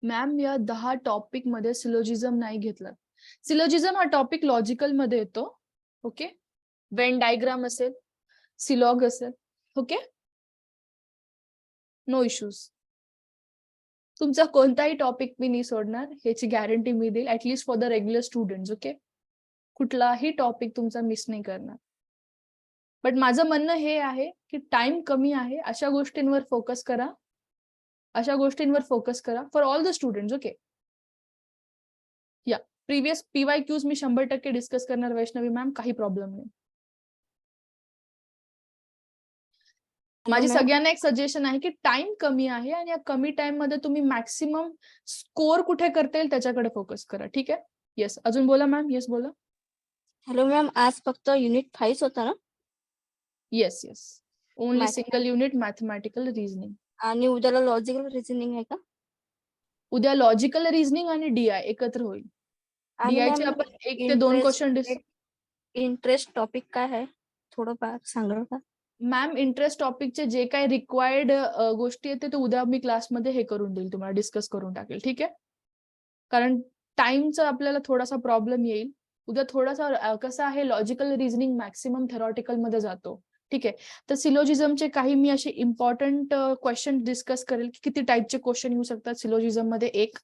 मॅम, या 10 टॉपिक मध्ये सिलोजिझम नाही घेतला. सिलोजिझम हा टॉपिक लॉजिकल मध्ये येतो. ओके, वेन डायग्राम असेल, सिलॉग असेल. Okay, no issues. तुमचा कोणताही टॉपिक मी नाही सोडणार, ह्याची गॅरंटी मी देईल, at least for the regular students. Okay, कुठलाही टॉपिक तुमचा मिस नाही करणार. बट माझं म्हणणं हे आहे की टाइम कमी आहे, अशा गोष्टींवर फोकस करा, अशा गोष्टींवर फोकस करा for all the students. Okay, या प्रिव्हियस पीवायक्यूज मी 100% डिस्कस करणार वैष्णवी मॅम, काही प्रॉब्लेम नाही. माझी सगळ्यांना एक सजेशन आहे की टाइम कमी आहे आणि या कमी टाइम मध्ये तुम्ही मॅक्सिमम स्कोर कुठे करता येईल त्याच्याकडे फोकस करा. ठीक आहे. येस, अजून बोला मॅम. येस, बोला. हॅलो मॅम, आज फक्त युनिट 5 होता ना? Yes yes, only single unit mathematical reasoning. आणि उद्याला लॉजिकल रिझनिंग आहे का? उद्या लॉजिकल रिझनिंग आणि DI एकत्र होईल. DI चे आपण 1 ते 2 क्वेश्चन इंटरेस्ट टॉपिक काय आहे थोडं सांगाल का? मॅम इंटरेस्ट टॉपिकचे जे काही रिक्वायर्ड गोष्टी आहेत ते उद्या मी क्लासमध्ये हे करून देईल, तुम्हाला डिस्कस करून टाकेल. ठीक आहे, कारण टाइमचा आपल्याला थोडासा प्रॉब्लेम येईल उद्या. थोडासा कसं आहे, लॉजिकल रिझनिंग मॅक्सिमम थेरॉटिकल मध्ये जातो. ठीक आहे, तर सिलोजिझमचे काही मी असे इम्पॉर्टंट क्वेश्चन डिस्कस करेल की किती टाईपचे क्वेश्चन येऊ शकतात सिलोजिझम मध्ये. एक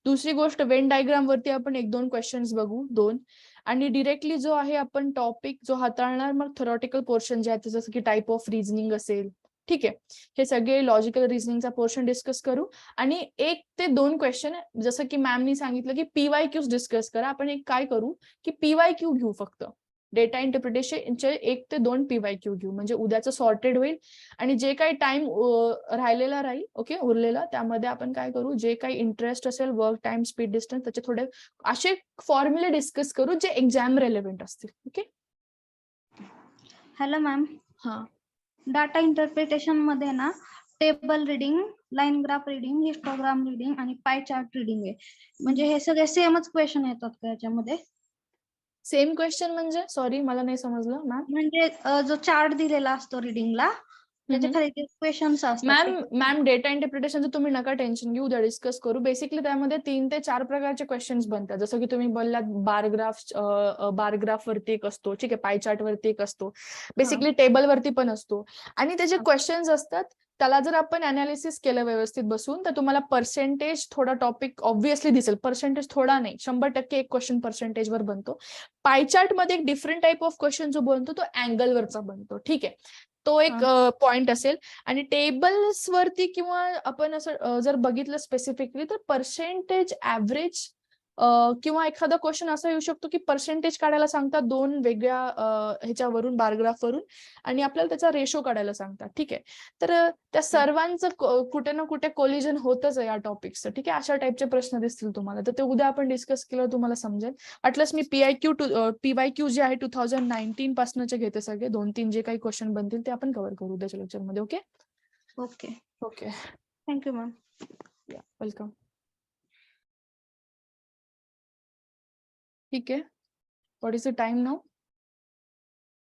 दुसरी गोष्ट, वेन डायग्राम वरती आपण 1-2 क्वेश्चन्स बघू, 2. आणि डिरेक्टली जो आहे आपण टॉपिक जो हाताळणार मग थेरॉटिकल पोर्शन जे आहे जसं की टाईप ऑफ रिझनिंग असेल. ठीक आहे, हे सगळे लॉजिकल रिझनिंगचा पोर्शन डिस्कस करू. आणि 1 ते 2 क्वेश्चन, जसं की मॅमनी सांगितलं की PYQs डिस्कस करा. आपण एक काय करू की PYQ घेऊ, फक्त डेटा इंटरप्रिटेशनचे 1 ते 2 PYQ घेऊ, म्हणजे उद्याचं सॉर्टेड होईल. आणि जे काही टाइम राहिलेला राहील, ओके, उरलेला, त्यामध्ये आपण काय करू, जे काही इंटरेस्ट असेल, वर्क टाइम, स्पीड डिस्टन्स, त्याचे थोडे असे फॉर्म्युले डिस्कस करू जे एक्झाम रेलेव्हेंट असतील. ओके. हॅलो मॅम, हा, डाटा इंटरप्रिटेशन मध्ये ना table reading, line graph reading, histogram reading आणि पाय चार्ट रिडिंग आहे. म्हणजे हे सगळे सेमच क्वेश्चन येतात का याच्यामध्ये? सेम क्वेश्चन म्हणजे, सॉरी मला नाही समजलं मॅम. म्हणजे जो चार्ट दिलेला असतो रिडिंगला, त्याच्या खाली जे क्वेश्चन्स असतात मॅम डेटा इंटरप्रिटेशनचं तुम्ही नका टेन्शन घेऊ, उद्या डिस्कस करू. बेसिकली त्यामध्ये 3 ते 4 प्रकारचे क्वेश्चन्स बनतात. जसं की तुम्ही बोललात बार ग्राफ वरती एक असतो. ठीक आहे, पाय चार्ट वरती एक असतो, बेसिकली टेबल वरती पण असतो. आणि ते जे क्वेश्चन्स असतात त्याला जर आपण अनालिसिस केलं व्यवस्थित बसून, तर तुम्हाला पर्सेंटेज थोडा टॉपिक ऑब्व्हियसली दिसेल. पर्सेंटेज थोडा नाही, 100% एक क्वेश्चन पर्सेंटेज वर बनतो. पाय चार्ट मध्ये एक डिफरंट टाईप ऑफ क्वेश्चन जो बनतो तो अँगल वरचा बनतो. ठीक आहे, तो एक पॉइंट असेल. आणि टेबल्स वरती किंवा आपण असं जर बघितलं स्पेसिफिकली तर पर्सेंटेज, ऍव्हरेज किंवा एखादा क्वेश्चन असा येऊ शकतो की पर्सेंटेज काढायला सांगतात 2 वेगळ्या ह्याच्यावरून, बारग्राफ वरून, आणि आपल्याला त्याचा रेशो काढायला सांगतात. ठीक आहे, तर त्या सर्वांचं कुठे ना कुठे कोलिजन होतच आहे या टॉपिक्सचं. ठीक आहे, अशा टाईपचे प्रश्न दिसतील तुम्हाला, तर ते उद्या आपण डिस्कस केलं तुम्हाला समजेल. अटलीस्ट मी PYQ जे आहे 2019 पासूनचे घेते सगळे. 2-3 जे काही क्वेश्चन बनतील ते आपण कव्हर करू उद्याच्या लेक्चरमध्ये. Okay okay, okay, thank you ma'am. Welcome. ठीक आहे, what is the time now?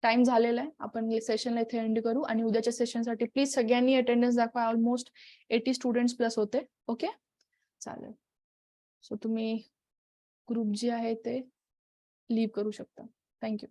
Time झालेला आहे, आपण सेशनला इथे एंड करू. आणि उद्याच्या सेशनसाठी प्लीज सगळ्यांनी अटेंडन्स दाखवा. ऑलमोस्ट 80 स्टुडंट्स प्लस होते. ओके, चालेल. सो तुम्ही ग्रुप जे आहे ते लीव्ह करू शकता. थँक्यू.